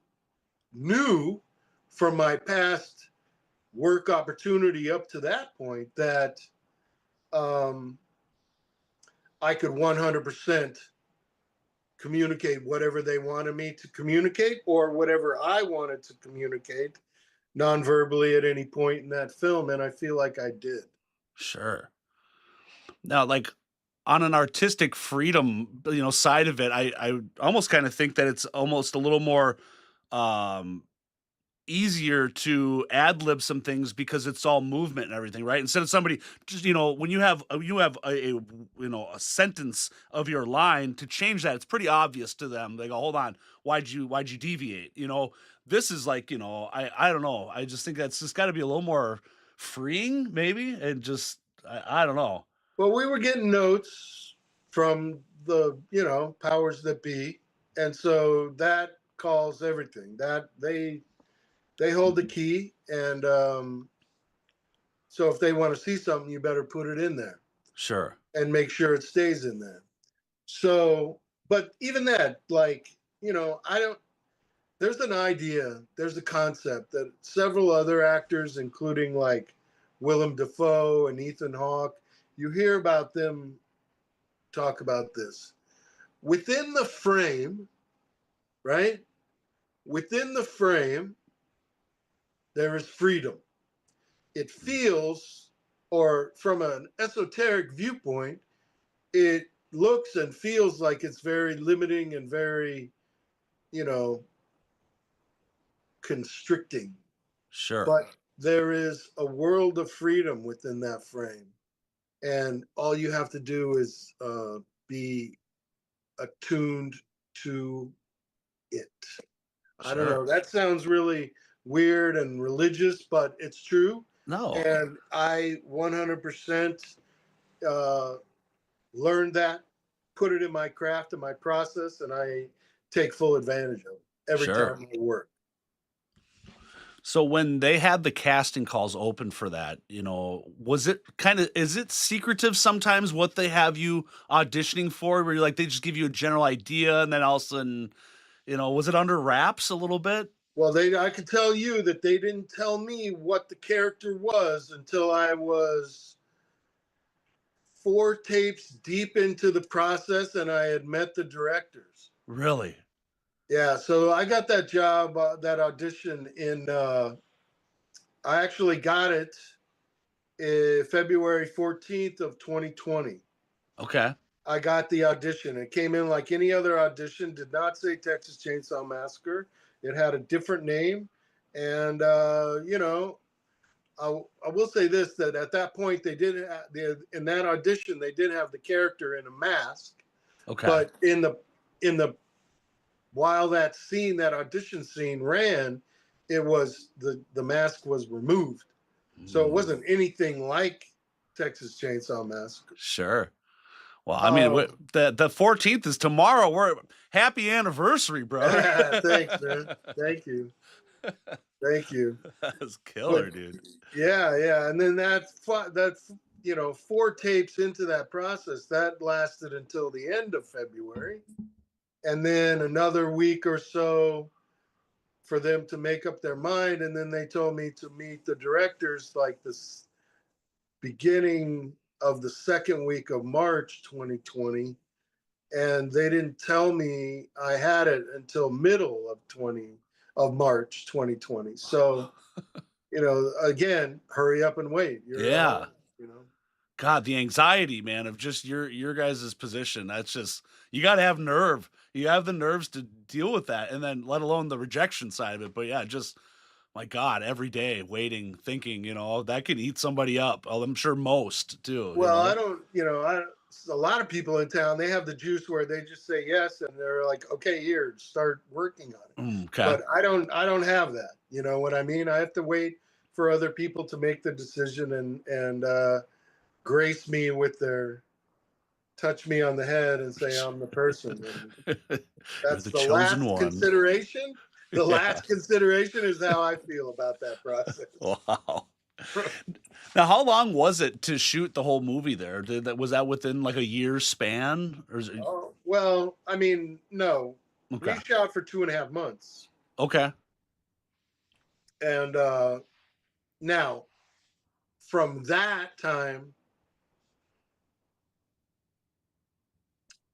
S2: knew from my past work opportunity up to that point that I could 100% communicate whatever they wanted me to communicate, or whatever I wanted to communicate, non-verbally at any point in that film, and I feel like I did.
S3: Sure. Now, like on an artistic freedom, side of it, I almost kind of think that it's almost a little more um easier to ad lib some things because it's all movement and everything, right? Instead of somebody just, when you have a sentence of your line to change that, it's pretty obvious to them. They go, hold on, why'd you deviate? This is like, I don't know. I just think that's just got to be a little more freeing, maybe, and just I don't know.
S2: Well, we were getting notes from the, powers that be, and so that calls everything. That they hold the key, and so if they want to see something, you better put it in there.
S3: Sure.
S2: And make sure it stays in there. So, but even that, like, there's an idea, there's a concept that several other actors, including like Willem Dafoe and Ethan Hawke, you hear about them talk about this. Within the frame, right? Within the frame, there is freedom. It feels, or from an esoteric viewpoint, it looks and feels like it's very limiting and very, constricting.
S3: Sure.
S2: But there is a world of freedom within that frame. And all you have to do is be attuned to it. I don't know. That sounds really weird and religious, but it's true.
S3: No.
S2: And I 100% learned that, put it in my craft and my process, and I take full advantage of it every time I work.
S3: So when they had the casting calls open for that, was it is it secretive sometimes what they have you auditioning for, where you're like, they just give you a general idea and then all of a sudden, was it under wraps a little bit?
S2: Well, I could tell you that they didn't tell me what the character was until I was 4 tapes deep into the process and I had met the directors.
S3: Really?
S2: Yeah, so I got that job, that audition in, I actually got it February 14th of 2020.
S3: Okay.
S2: I got the audition. It came in like any other audition, did not say Texas Chainsaw Massacre. It had a different name. And, I will say this, that at that point, they did in that audition, they did have the character in a mask.
S3: Okay.
S2: But in the while that audition scene ran, it was the mask was removed. So it wasn't anything like Texas Chainsaw Massacre.
S3: Sure. Well, I mean, the 14th is tomorrow. We're happy anniversary, bro.
S2: Thanks, man. Thank you. Thank you.
S3: That's killer, dude.
S2: Yeah. And then that's 4 tapes into that process, that lasted until the end of February. And then another week or so for them to make up their mind. And then they told me to meet the directors like this beginning of the second week of March 2020. And they didn't tell me I had it until middle of March 2020. So, again, hurry up and wait.
S3: God, the anxiety, man, of just your guys' position. That's just, you got to have nerve. You have the nerves to deal with that, and then let alone the rejection side of it. But yeah, just, my God, every day waiting, thinking, that can eat somebody up. I'm sure most too.
S2: Well, I don't, a lot of people in town, they have the juice where they just say yes, and they're like, okay, here, start working on it.
S3: Okay.
S2: But I don't have that. You know what I mean? I have to wait for other people to make the decision and grace me with their touch me on the head and say I'm the person. That's the last consideration. The last consideration is how I feel about that process.
S3: Wow. Now, how long was it to shoot the whole movie there? Was that within like a year span? Or is it...
S2: Well, I mean, no.
S3: Okay.
S2: We shot for 2.5 months.
S3: Okay.
S2: And now, from that time,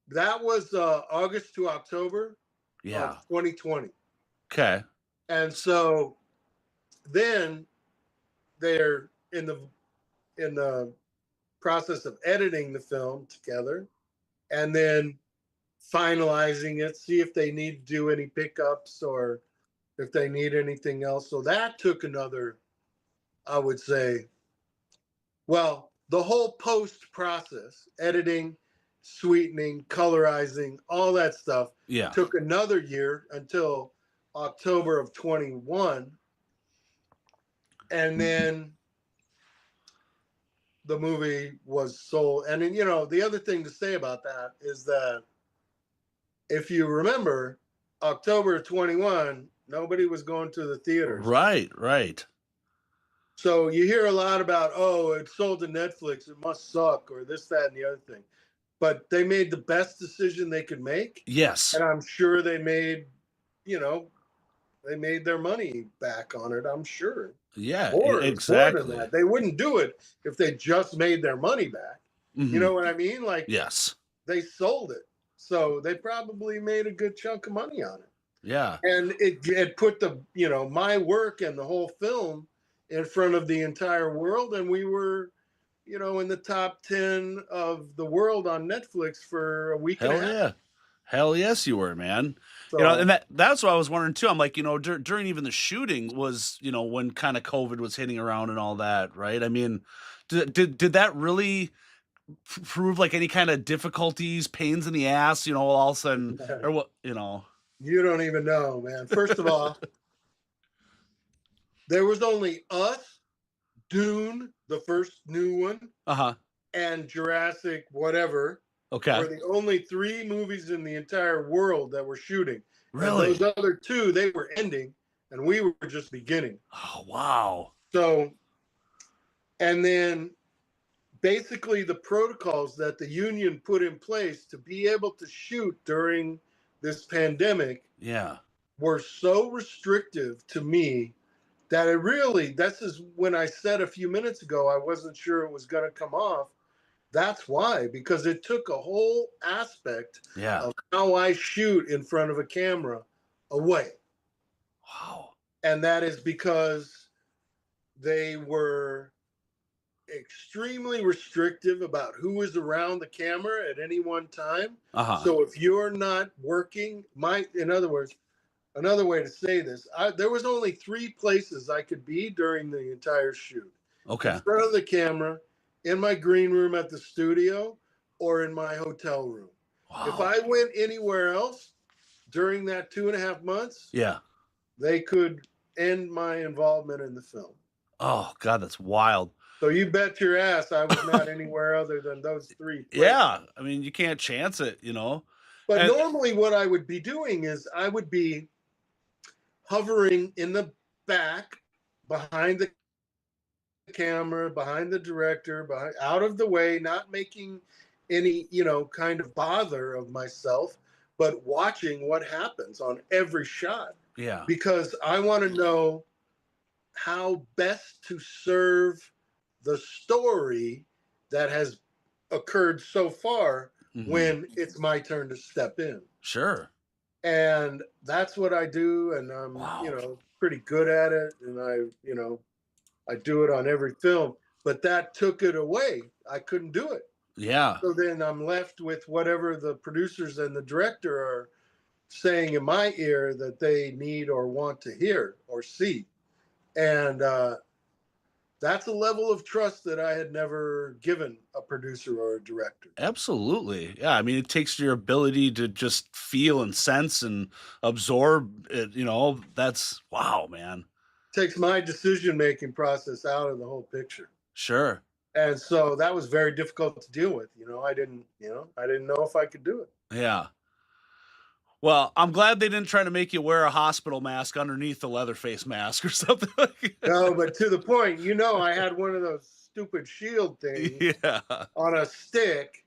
S2: that was August to October of 2020.
S3: Okay.
S2: And so then they're in the process of editing the film together, and then finalizing it, see if they need to do any pickups or if they need anything else. So that took another, I would say, well, the whole post process, editing, sweetening, colorizing, all that stuff took another year until October of 21. And then the movie was sold. And then, you know, the other thing to say about that is that if you remember, October of 21, nobody was going to the theaters.
S3: Right.
S2: So you hear a lot about, oh, it sold to Netflix, it must suck, or this, that, and the other thing. But they made the best decision they could make.
S3: Yes.
S2: And I'm sure they made, you know, they made their money back on it, I'm sure.
S3: Yeah,
S2: exactly. More than that. They wouldn't do it if they just made their money back.
S3: Mm-hmm.
S2: You know what I mean? Like,
S3: yes,
S2: they sold it. So they probably made a good chunk of money on it.
S3: Yeah.
S2: And it put the, you know, my work and the whole film in front of the entire world. And we were, you know, in the top 10 of the world on Netflix for a week and a half.
S3: Yeah. Hell yes, you were, man.
S2: So,
S3: you know, and that's what I was wondering too. I'm like, you know, during even the shooting was, you know, when kind of COVID was hitting around and all that, right? I mean, did that really prove like any kind of difficulties, pains in the ass, you know, all of a sudden, or what, you know?
S2: You don't even know, man. First of all, there was only us, Dune, the first new one, and Jurassic whatever.
S3: Okay.
S2: Were the only 3 movies in the entire world that were shooting.
S3: Really?
S2: And those other 2, they were ending, and we were just beginning.
S3: Oh, wow.
S2: So, and then basically the protocols that the union put in place to be able to shoot during this pandemic were so restrictive to me that it really, this is when I said a few minutes ago, I wasn't sure it was going to come off. That's why, because it took a whole aspect of how I shoot in front of a camera away.
S3: Wow.
S2: And that is because they were extremely restrictive about who was around the camera at any one time. So if you're not working, in other words, another way to say this, there was only 3 places I could be during the entire shoot.
S3: Okay.
S2: In front of the camera, in my green room at the studio, or in my hotel room. Wow. If I went anywhere else during that 2.5 months, they could end my involvement in the film.
S3: Oh God, that's wild.
S2: So you bet your ass I was not anywhere other than those 3 places.
S3: Yeah, I mean, you can't chance it, you know.
S2: But normally what I would be doing is I would be hovering in the back behind the camera, behind the director, out of the way, not making any, you know, kind of bother of myself, but watching what happens on every shot.
S3: Yeah.
S2: Because I want to know how best to serve the story that has occurred so far when it's my turn to step in.
S3: Sure.
S2: And that's what I do, and I'm, you know, pretty good at it, and I do it on every film, but that took it away. I couldn't do it.
S3: Yeah.
S2: So then I'm left with whatever the producers and the director are saying in my ear that they need or want to hear or see. And that's a level of trust that I had never given a producer or a director.
S3: Absolutely. Yeah. I mean, it takes your ability to just feel and sense and absorb it, you know, that's wow, man.
S2: Takes my decision-making process out of the whole picture.
S3: Sure.
S2: And so that was very difficult to deal with. You know, I didn't know if I could do it.
S3: Yeah. Well, I'm glad they didn't try to make you wear a hospital mask underneath the Leatherface mask or something like that.
S2: No, but to the point, you know, I had one of those stupid shield things on a stick,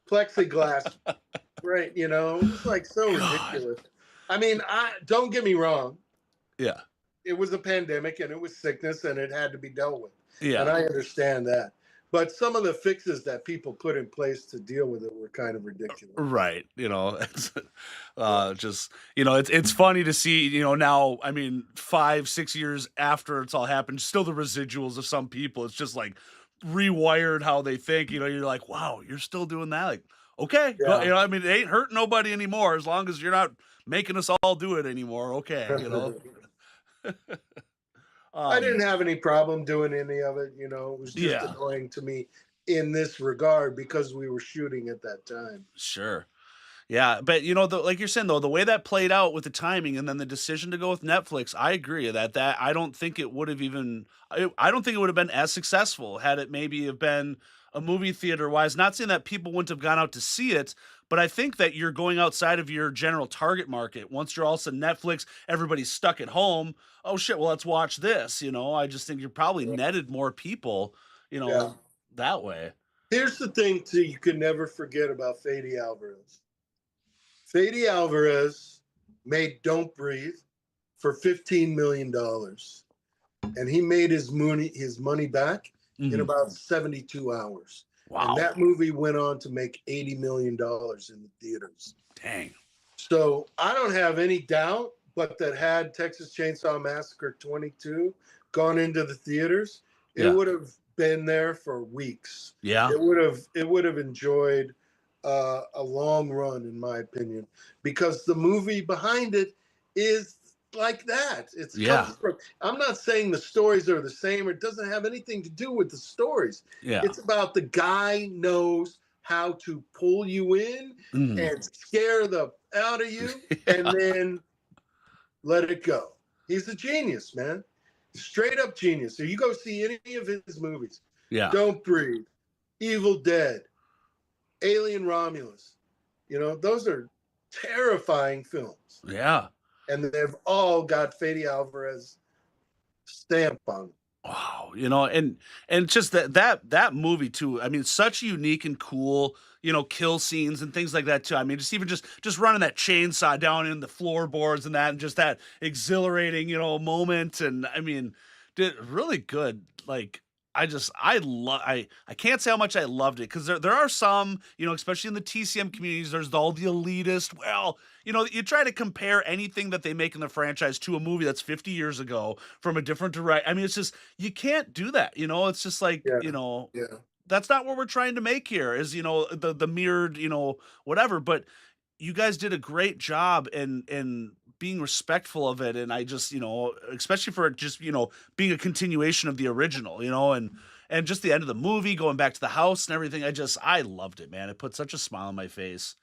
S2: plexiglass, right? You know, it was like so ridiculous. I mean, don't get me wrong.
S3: Yeah.
S2: It was a pandemic and it was sickness and it had to be dealt with.
S3: Yeah.
S2: And I understand that. But some of the fixes that people put in place to deal with it were kind of ridiculous.
S3: Right. It's, just, it's funny to see, now, I mean, 5-6 years after it's all happened, still the residuals of some people. It's just like rewired how they think, you're like, wow, you're still doing that. Like, okay.
S2: Yeah.
S3: I mean, it ain't hurting nobody anymore as long as you're not making us all do it anymore. Okay.
S2: I didn't have any problem doing any of it. It was just annoying to me in this regard because we were shooting at that time.
S3: Sure. Yeah, but like you're saying though, the way that played out with the timing and then the decision to go with Netflix, I agree that I don't think it would have even I don't think it would have been as successful had it maybe have been a movie theater wise. Not saying that people wouldn't have gone out to see it, but I think that you're going outside of your general target market. Once you're all of a sudden Netflix, everybody's stuck at home. Oh shit, well let's watch this. I just think you're probably netted more people, that way.
S2: Here's the thing too, you could never forget about Fede Alvarez. Fede Alvarez made Don't Breathe for $15 million. And he made his money back in about 72 hours.
S3: Wow.
S2: And that movie went on to make $80 million in the theaters.
S3: Dang.
S2: So I don't have any doubt, but that had Texas Chainsaw Massacre 22 gone into the theaters, it would have been there for weeks.
S3: Yeah.
S2: It would have enjoyed a long run, in my opinion, because the movie behind it is like that. I'm not saying the stories are the same, or it doesn't have anything to do with the stories.
S3: Yeah.
S2: It's about the guy knows how to pull you in and scare the out of you and then let it go. He's a genius, man. Straight up genius. So you go see any of his movies.
S3: Yeah.
S2: Don't Breathe, Evil Dead, Alien Romulus. Those are terrifying films.
S3: Yeah.
S2: And they've all got Fede Alvarez stamp on them.
S3: Wow, and just that movie too. I mean, such unique and cool, kill scenes and things like that too. I mean, just running that chainsaw down in the floorboards and that, and just that exhilarating, moment. And I mean, did really good. Like, I can't say how much I loved it, because there are some, especially in the TCM communities, there's all the elitist. Well, you try to compare anything that they make in the franchise to a movie that's 50 years ago from a different director. I mean, it's just, you can't do that. It's just like, that's not what we're trying to make here is, the mirrored, whatever. But you guys did a great job in being respectful of it. And I just, especially for just, being a continuation of the original, and just the end of the movie, going back to the house and everything. I loved it, man. It put such a smile on my face.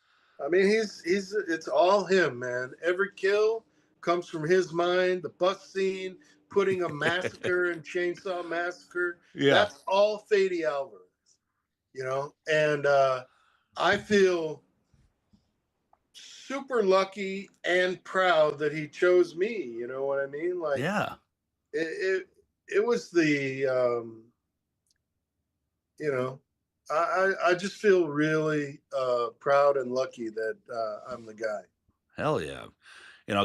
S2: I mean, it's all him, man. Every kill comes from his mind. The bus scene, putting a massacre in Chainsaw Massacre.
S3: Yeah.
S2: That's all Fede Alvarez, and I feel super lucky and proud that he chose me. You know what I mean? Like,
S3: yeah,
S2: it was the, I just feel really proud and lucky that I'm the guy.
S3: Hell yeah.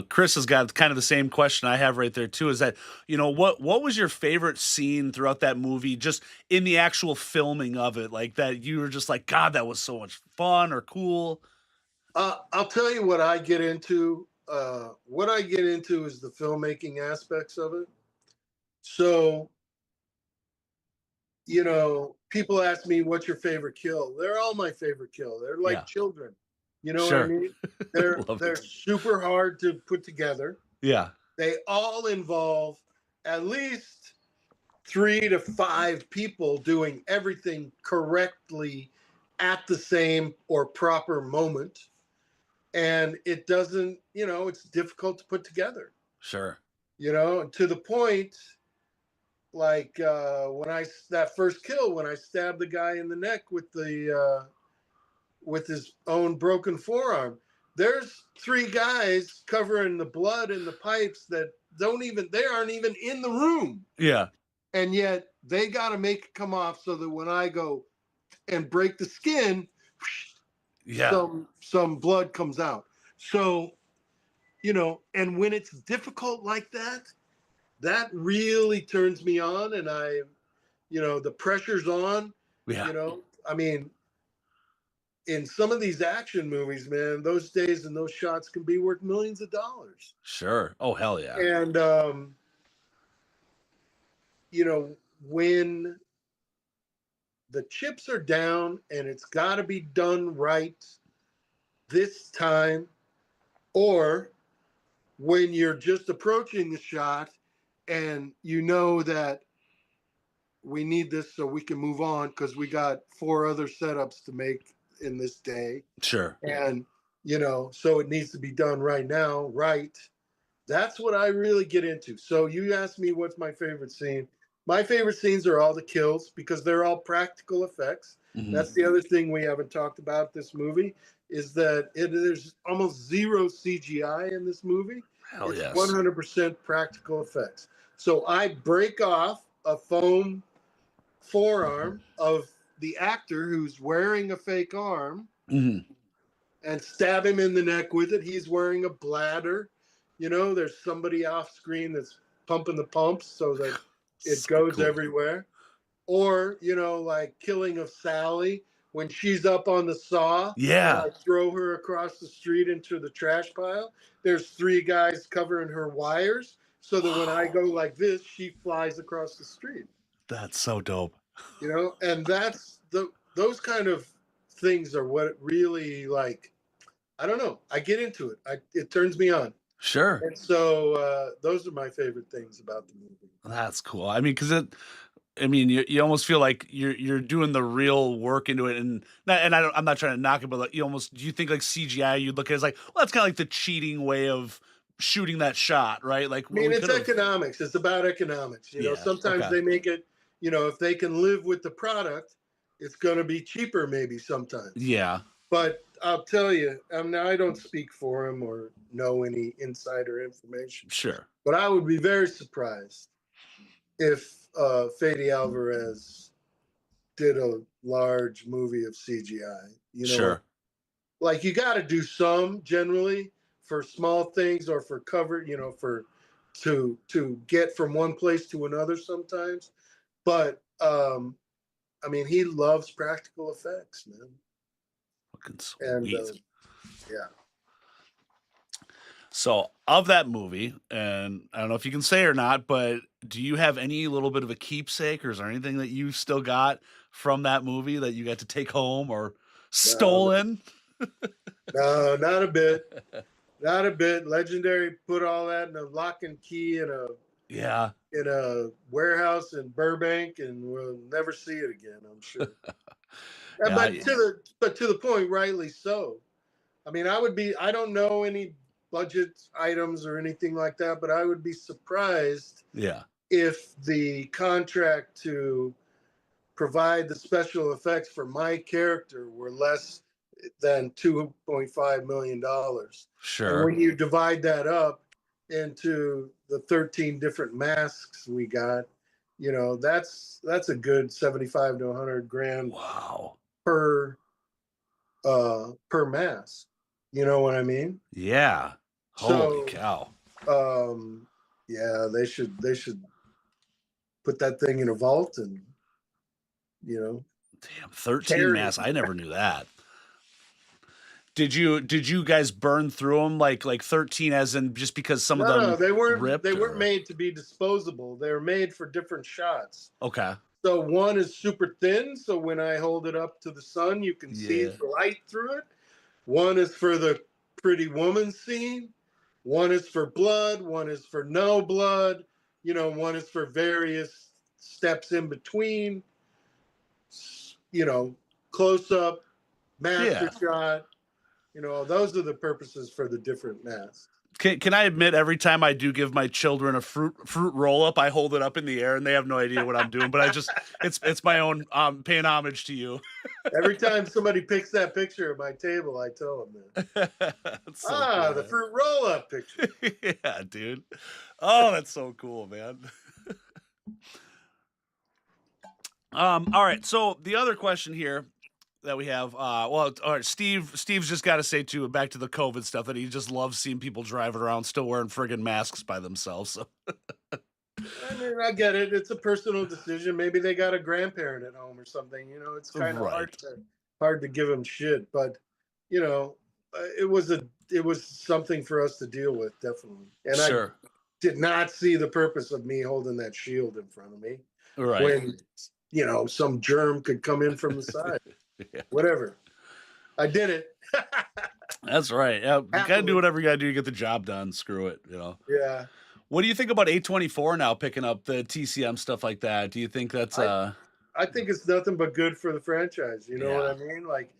S3: Chris has got kind of the same question I have right there too, is that, what was your favorite scene throughout that movie, just in the actual filming of it, like that you were just like, God, that was so much fun or cool?
S2: I'll tell you what I get into. What I get into is the filmmaking aspects of it. So, people ask me, what's your favorite kill? They're all my favorite kill. They're like children. You know what I mean? They're super hard to put together.
S3: Yeah.
S2: They all involve at least 3 to 5 people doing everything correctly at the same or proper moment. And it doesn't, it's difficult to put together.
S3: Sure.
S2: To the point, like that first kill, when I stabbed the guy in the neck with his own broken forearm, there's 3 guys covering the blood in the pipes that they aren't even in the room.
S3: Yeah.
S2: And yet they got to make it come off so that when I go and break the skin, some blood comes out. So, and when it's difficult like that, that really turns me on, and the pressure's on,
S3: Yeah.
S2: You know, I mean, in some of these action movies, man, those days and those shots can be worth millions of dollars.
S3: Sure. Oh, hell yeah.
S2: And, you know, when the chips are down and it's got to be done right this time, or when you're just approaching the shot and you know that we need this so we can move on because we got 4 other setups to make in this day.
S3: Sure.
S2: And, you know, so it needs to be done right now, right? That's what I really get into. So you asked me what's my favorite scene. My favorite scenes are all the kills because they're all practical effects.
S3: Mm-hmm.
S2: That's the other thing we haven't talked about this movie is that there's almost zero CGI in this movie.
S3: Hell
S2: it's
S3: yes.
S2: 100% practical effects. So I break off a foam forearm of the actor who's wearing a fake arm
S3: Mm-hmm.
S2: and stab him in the neck with it. He's wearing a bladder. You know, there's somebody off screen that's pumping the pumps so that it
S3: So
S2: goes
S3: cool.
S2: everywhere. Or, you know, like Killing of Sally, when she's up on the saw,
S3: Yeah.
S2: and I throw her across the street into the trash pile. There's 3 guys covering her wires so that when I go like this, she flies across the street.
S3: That's so dope.
S2: You know, and that's those kind of things are what really, like, I don't know. I get into it. It turns me on.
S3: Sure.
S2: And so those are my favorite things about the movie.
S3: That's cool. I mean, because you almost feel like you're doing the real work into it, and I'm not trying to knock it, but like do you think like CGI you'd look at it as like, well, that's kind of like the cheating way of shooting that shot, right? Like,
S2: I mean, it's economics. It's about economics. You know, sometimes they make it, you know, if they can live with the product, it's going to be cheaper maybe sometimes.
S3: Yeah.
S2: But I'll tell you, now I don't speak for him or know any insider information.
S3: Sure.
S2: But I would be very surprised if Fede Alvarez did a large movie of CGI. You know,
S3: sure.
S2: Like you got to do some generally for small things or for cover, you know, for to get from one place to another sometimes. But I mean, he loves practical effects, man.
S3: Fucking sweet. And
S2: yeah.
S3: So of that movie, and I don't know if you can say or not, but do you have any little bit of a keepsake, or is there anything that you still got from that movie that you got to take home or stolen?
S2: No, not a bit. Not a bit. Legendary put all that in a lock and key in a warehouse in Burbank, and we'll never see it again, I'm sure. But to the point, rightly so. I mean, I don't know any budget items or anything like that, but I would be surprised if the contract to provide the special effects for my character were less than $2.5 million.
S3: Sure.
S2: And when you divide that up into the 13 different masks we got, you know, that's a good 75 to 100 grand.
S3: Wow.
S2: Per mask. You know what I mean?
S3: Yeah. Holy cow.
S2: Yeah, they should put that thing in a vault and, you know.
S3: Damn, 13 masks. I never knew that. Did you guys burn through them like 13 as in just because some of them
S2: No, they weren't
S3: ripped,
S2: they weren't made to be disposable. They were made for different shots.
S3: Okay.
S2: So one is super thin, so when I hold it up to the sun, you can see the light through it. One is for the pretty woman scene. One is for blood. One is for no blood. You know, one is for various steps in between. You know, close up, master shot. You know, those are the purposes for the different masks.
S3: Can I admit, every time I do give my children a fruit roll up, I hold it up in the air and they have no idea what I'm doing. But it's my own paying homage to you.
S2: Every time somebody picks that picture of my table, I tell them that.
S3: So cool,
S2: the fruit roll up picture.
S3: Yeah, dude. Oh, that's so cool, man. All right. So the other question here that we have, all right, Steve's just got to say too, back to the COVID stuff, that he just loves seeing people driving around still wearing friggin' masks by themselves. So.
S2: I mean, I get it. It's a personal decision. Maybe they got a grandparent at home or something. You know, it's kind of
S3: Right.
S2: hard to give them shit. But you know, it was something for us to deal with, definitely. And I
S3: Sure.
S2: did not see the purpose of me holding that shield in front of me
S3: Right.
S2: when some germ could come in from the side.
S3: Yeah.
S2: Whatever. I did it.
S3: That's right. Yeah, you gotta do whatever you gotta do to get the job done. Screw it,
S2: Yeah.
S3: What do you think about A24 now picking up the TCM stuff like that? Do you think that's
S2: I think it's nothing but good for the franchise. You know what I mean? Like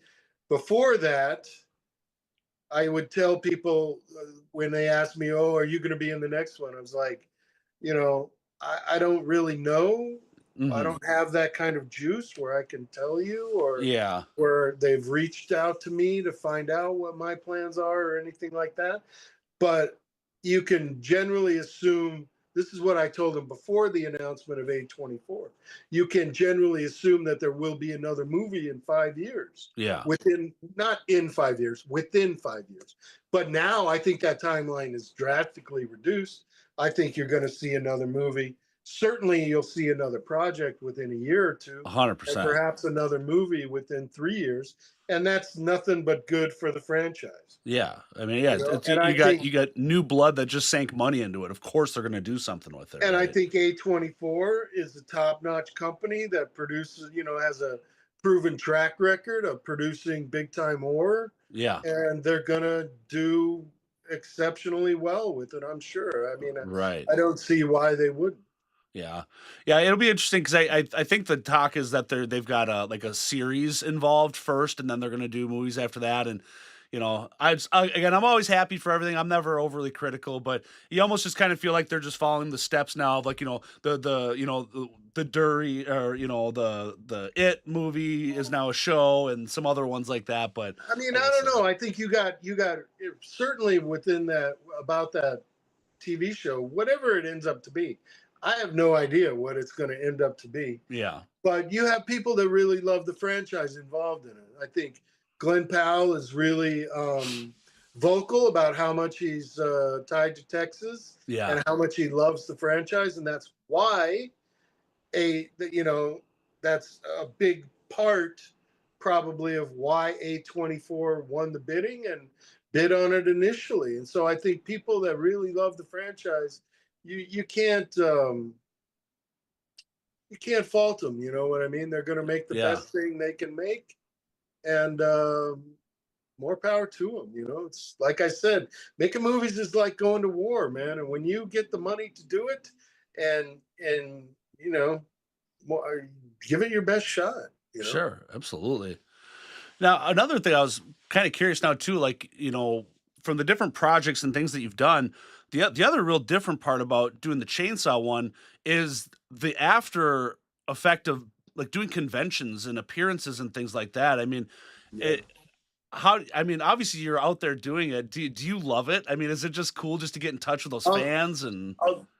S2: before that, I would tell people when they asked me, "Oh, are you going to be in the next one?" I was like, I don't really know. I don't have that kind of juice where I can tell you, or where they've reached out to me to find out what my plans are or anything like that. But you can generally assume, this is what I told them before the announcement of A24. You can generally assume that there will be another movie in 5 years.
S3: Yeah.
S2: Not in 5 years, within 5 years. But now I think that timeline is drastically reduced. I think you're going to see another movie. Certainly you'll see another project within a year or two.
S3: 100%.
S2: And perhaps another movie within 3 years. And that's nothing but good for the franchise.
S3: Yeah. I mean, yeah, you got new blood that just sank money into it. Of course they're going to do something with it.
S2: And right? I think A24 is a top-notch company that produces, has a proven track record of producing big-time horror.
S3: Yeah.
S2: And they're going to do exceptionally well with it, I'm sure. I mean,
S3: right.
S2: I don't see why they wouldn't.
S3: Yeah, it'll be interesting because I think the talk is that they've got a series involved first, and then they're going to do movies after that. And I'm always happy for everything. I'm never overly critical, but you almost just kind of feel like they're just following the steps now of the Dury, or the It movie is now a show, and some other ones like that. But
S2: I mean, I don't know. I think you got certainly within that, about that TV show, whatever it ends up to be. I have no idea what it's going to end up to be.
S3: Yeah.
S2: But you have people that really love the franchise involved in it. I think Glenn Powell is really vocal about how much he's tied to Texas and how much he loves the franchise. And that's why that's a big part probably of why A24 won the bidding and bid on it initially. And so I think people that really love the franchise, you can't fault them. You know what I mean? They're going to make the best thing they can make, and more power to them. It's like I said, making movies is like going to war, man. And when you get the money to do it, and give it your best shot.
S3: Sure, absolutely. Now, another thing I was kind of curious now too, from the different projects and things that you've done. The other real different part about doing the Chainsaw one is the after effect of doing conventions and appearances and things like that. I mean, obviously you're out there doing it. Do you love it? I mean, is it just cool just to get in touch with those fans?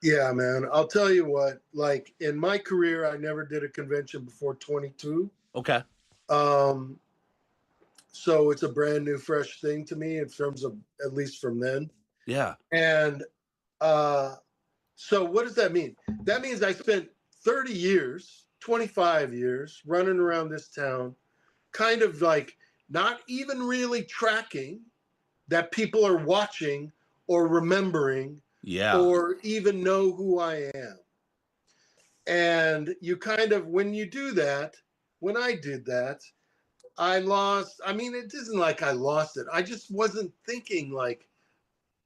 S2: Yeah, man. I'll tell you what, in my career, I never did a convention before 22.
S3: Okay.
S2: So it's a brand new, fresh thing to me in terms of, at least from then.
S3: Yeah.
S2: And so what does that mean? That means I spent 30 years, 25 years running around this town, kind of not even really tracking that people are watching or remembering or even know who I am. And you kind of, when you do that, when I did that, it isn't like I lost it. I just wasn't thinking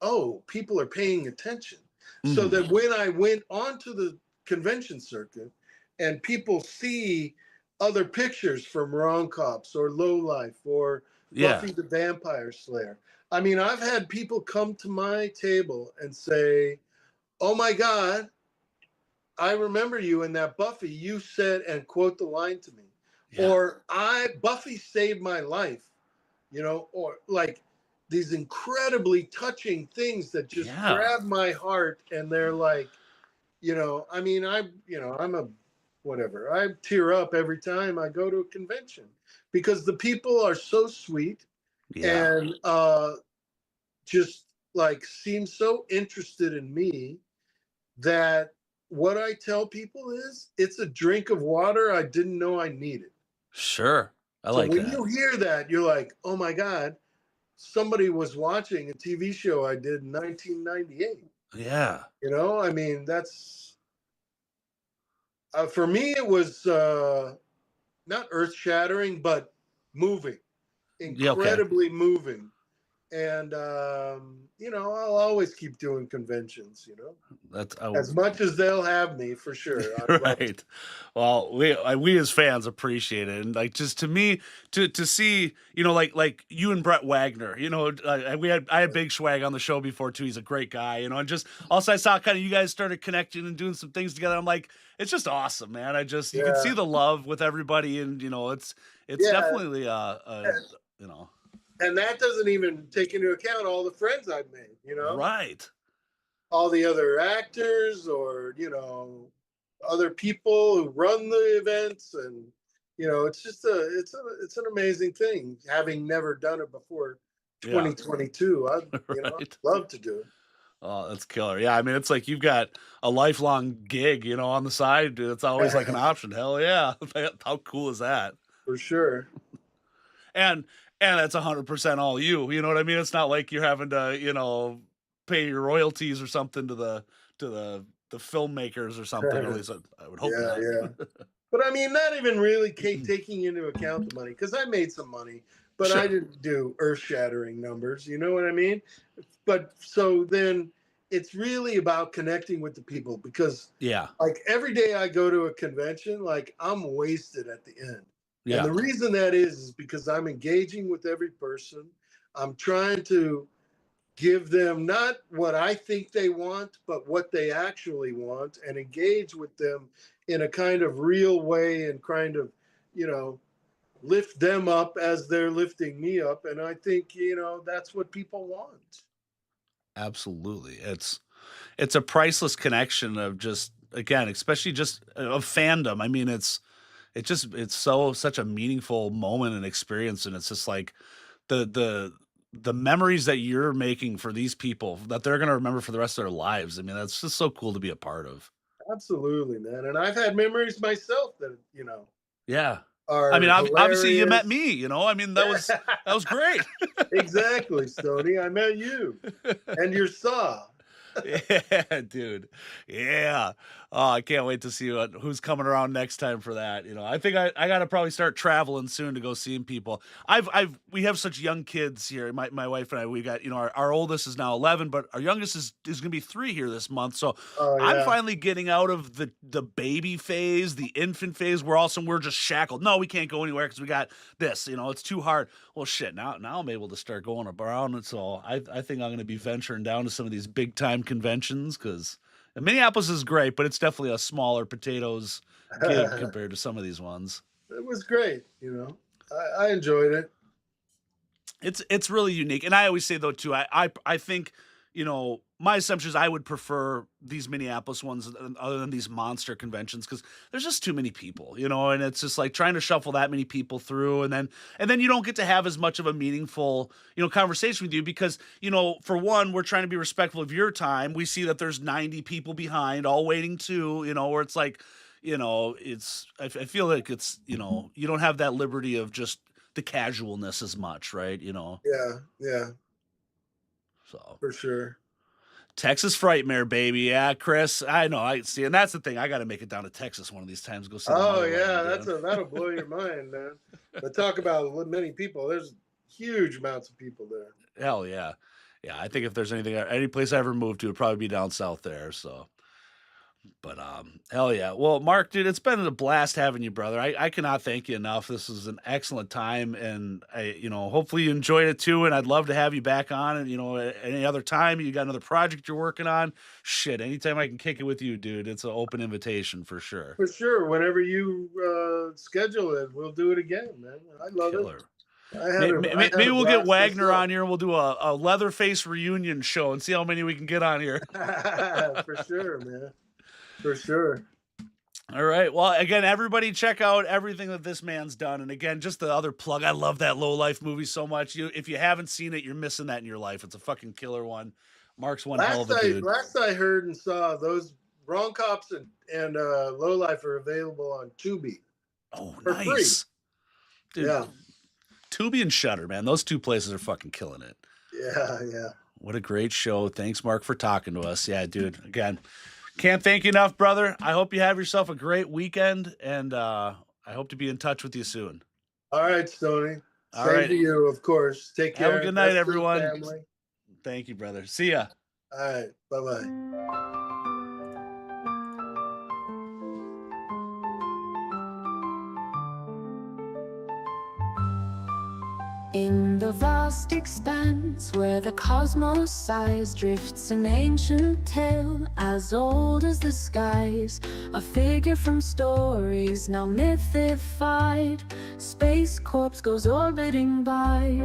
S2: oh, people are paying attention. So that when I went onto the convention circuit and people see other pictures from Wrong Cops or Lowlife or Buffy the Vampire Slayer. I mean, I've had people come to my table and say, "Oh my God, I remember you in that Buffy. You said," and quote the line to me. Yeah. Or Buffy saved my life, or these incredibly touching things that just grab my heart. And they're I'm a whatever. I tear up every time I go to a convention because the people are so sweet and just seem so interested in me that what I tell people is it's a drink of water I didn't know I needed.
S3: Sure. I
S2: So
S3: like
S2: when
S3: that.
S2: you hear that, you're like, oh my God, somebody was watching a TV show I did in 1998.
S3: Yeah.
S2: You know, I mean, that's, for me, it was not earth shattering, but moving,
S3: Yeah, okay.
S2: incredibly moving. And, you know, I'll always keep doing conventions, you know,
S3: That's
S2: as much as they'll have me, for sure. I'd love to.
S3: right. Well, we as fans appreciate it, and like just to me to see, you know, like you and Brett Wagner, you know, I had Big Swag on the show before too. He's a great guy, you know, and just also I saw kind of you guys started connecting and doing some things together. I'm like, it's just awesome, man. You can see the love with everybody, and you know, it's
S2: Yeah.
S3: definitely you know.
S2: And that doesn't even take into account all the friends I've made, you know?
S3: Right.
S2: All the other actors, or, you know, other people who run the events. And, you know, it's just it's an amazing thing, having never done it before 2022. I'd, you know,
S3: Right.
S2: love to do it.
S3: Oh, that's killer. Yeah, I mean, it's like you've got a lifelong gig, you know, on the side. Dude. It's always like an option. Hell yeah. How cool is that?
S2: For sure.
S3: And that's 100% all you. You know what I mean? It's not like you're having to, you know, pay your royalties or something to the filmmakers or something. At least I would hope not.
S2: Yeah. But I mean, not even really taking into account the money, because I made some money, but
S3: Sure.
S2: I didn't do earth-shattering numbers. You know what I mean? But so then it's really about connecting with the people, because
S3: Yeah.
S2: like every day I go to a convention, like I'm wasted at the end.
S3: Yeah.
S2: And the reason that is because I'm engaging with every person. I'm trying to give them not what I think they want, but what they actually want, and engage with them in a kind of real way, and kind of, you know, lift them up as they're lifting me up. And I think, you know, that's what people want.
S3: Absolutely. It's a priceless connection of just, again, especially just of fandom. I mean, it's such a meaningful moment and experience, and it's just like the memories that you're making for these people that they're going to remember for the rest of their lives. I mean, that's just so cool to be a part of.
S2: Absolutely, man. And I've had memories myself that, you know,
S3: Yeah.
S2: are
S3: I mean, obviously you met
S2: hilarious.
S3: me, you know, I mean, that was great.
S2: Exactly, Stoney. I met you and your saw.
S3: Yeah, dude. Yeah. Oh, I can't wait to see who's coming around next time for that. You know, I think I got to probably start traveling soon to go seeing people. We have such young kids here. My wife and I, we got, you know, our oldest is now 11, but our youngest is going to be 3 here this month. So
S2: Oh
S3: I'm
S2: yeah.
S3: finally getting out of the baby phase, the infant phase, where also we're just shackled. No, we can't go anywhere because we got this, you know, it's too hard. Well, shit, now I'm able to start going around. And so I think I'm going to be venturing down to some of these big time conventions, because Minneapolis is great, but it's definitely a smaller potatoes gig compared to some of these ones.
S2: It was great, you know. I enjoyed it.
S3: It's really unique, and I always say though too, I think, you know, my assumption is I would prefer these Minneapolis ones other than these monster conventions, because there's just too many people, you know, and it's just like trying to shuffle that many people through, and then you don't get to have as much of a meaningful, you know, conversation with you, because, you know, for one, we're trying to be respectful of your time. We see that there's 90 people behind, all waiting too, you know, where it's like, you know, I feel like it's, you know, you don't have that liberty of just the casualness as much, right? You know,
S2: Yeah,
S3: so.
S2: for sure.
S3: Texas Frightmare, baby. Yeah, Chris. I know. I see, and that's the thing. I got to make it down to Texas one of these times. Go see.
S2: Oh yeah, that'll blow your mind, man. But talk about many people. There's huge amounts of people there.
S3: Hell yeah, yeah. I think if there's any place I ever moved to, it'd probably be down south there. So, but hell yeah. Well, Mark, dude, it's been a blast having you, brother. I cannot thank you enough. This was an excellent time, and you know, hopefully you enjoyed it too. And I'd love to have you back on. And you know, at any other time you got another project you're working on, shit, anytime I can kick it with you, dude, it's an open invitation for sure.
S2: For sure. Whenever you schedule it, we'll do it again, man. I love
S3: Killer.
S2: it.
S3: Maybe we'll get Wagner on here and we'll do a Leatherface reunion show and see how many we can get on here.
S2: For sure, man. For sure.
S3: All right. Well, again, everybody check out everything that this man's done. And again, just the other plug. I love that LOWLIFE movie so much. If you haven't seen it, you're missing that in your life. It's a fucking killer one. Mark's one hell of a dude.
S2: Last I heard and saw, those Wrong Cops and Lowlife are available on Tubi.
S3: Oh,
S2: for
S3: nice.
S2: free.
S3: Dude,
S2: Yeah.
S3: Tubi and Shudder, man. Those two places are fucking killing it.
S2: Yeah, yeah.
S3: What a great show. Thanks, Mark, for talking to us. Yeah, dude. Again, can't thank you enough, brother. I hope you have yourself a great weekend, and I hope to be in touch with you soon.
S2: All right, Stoney.
S3: All
S2: Same
S3: right.
S2: to you, of course. Take care.
S3: Have a good night,
S2: Best to the
S3: everyone.
S2: family.
S3: Thank you, brother. See ya.
S2: All right. Bye-bye.
S4: In the vast expanse where the cosmos sighs, drifts an ancient tale as old as the skies. A figure from stories now mythified, Space Corpse goes orbiting by.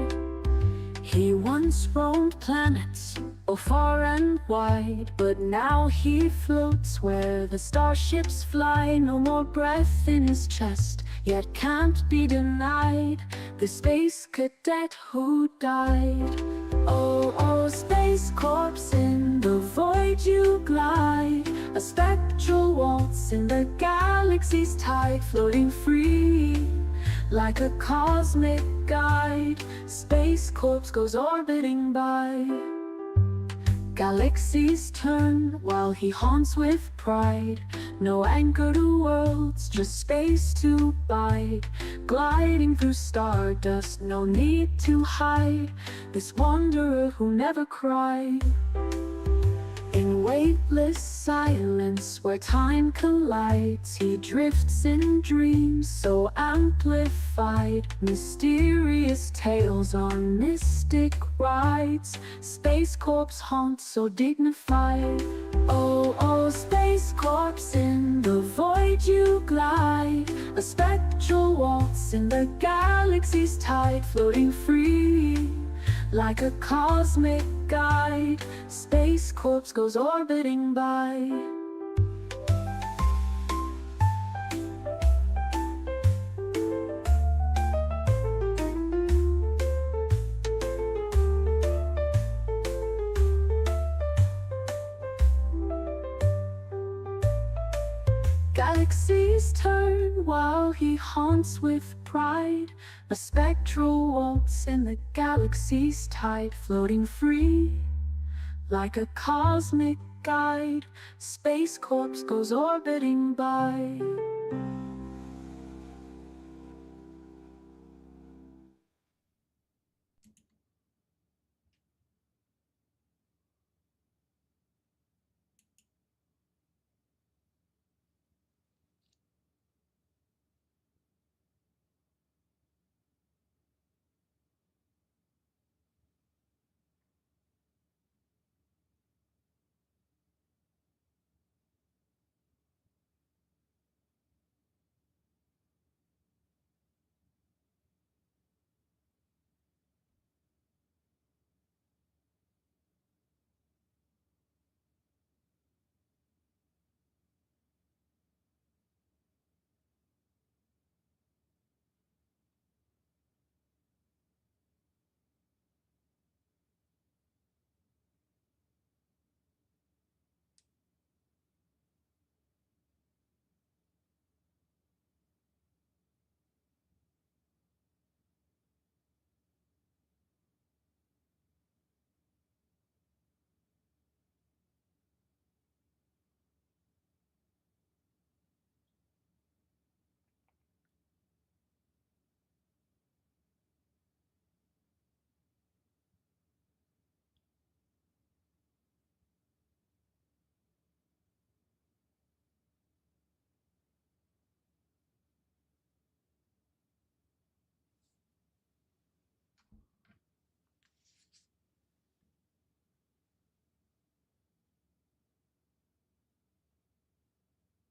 S4: He once roamed planets, oh far and wide, but now he floats where the starships fly. No more breath in his chest, yet can't be denied the space cadet who died. Oh, oh, Space Corpse, in the void you glide, a spectral waltz in the galaxy's tide, floating free like a cosmic guide. Space Corpse goes orbiting by. Galaxies turn while he haunts with pride. No anchor to worlds, just space to bide. Gliding through stardust, no need to hide. This wanderer who never cried. In weightless silence where time collides, he drifts in dreams so amplified. Mysterious tales on mystic rides. Space Corpse haunts so dignified. Oh, oh, Space Corpse, in the void you glide, a spectral waltz in the galaxy's tide, floating free like a cosmic guide. Space Corpse goes orbiting by. Galaxies turn while he haunts with pride. A spectral waltz in the galaxy's tide, floating free like a cosmic guide. Space Corpse goes orbiting by.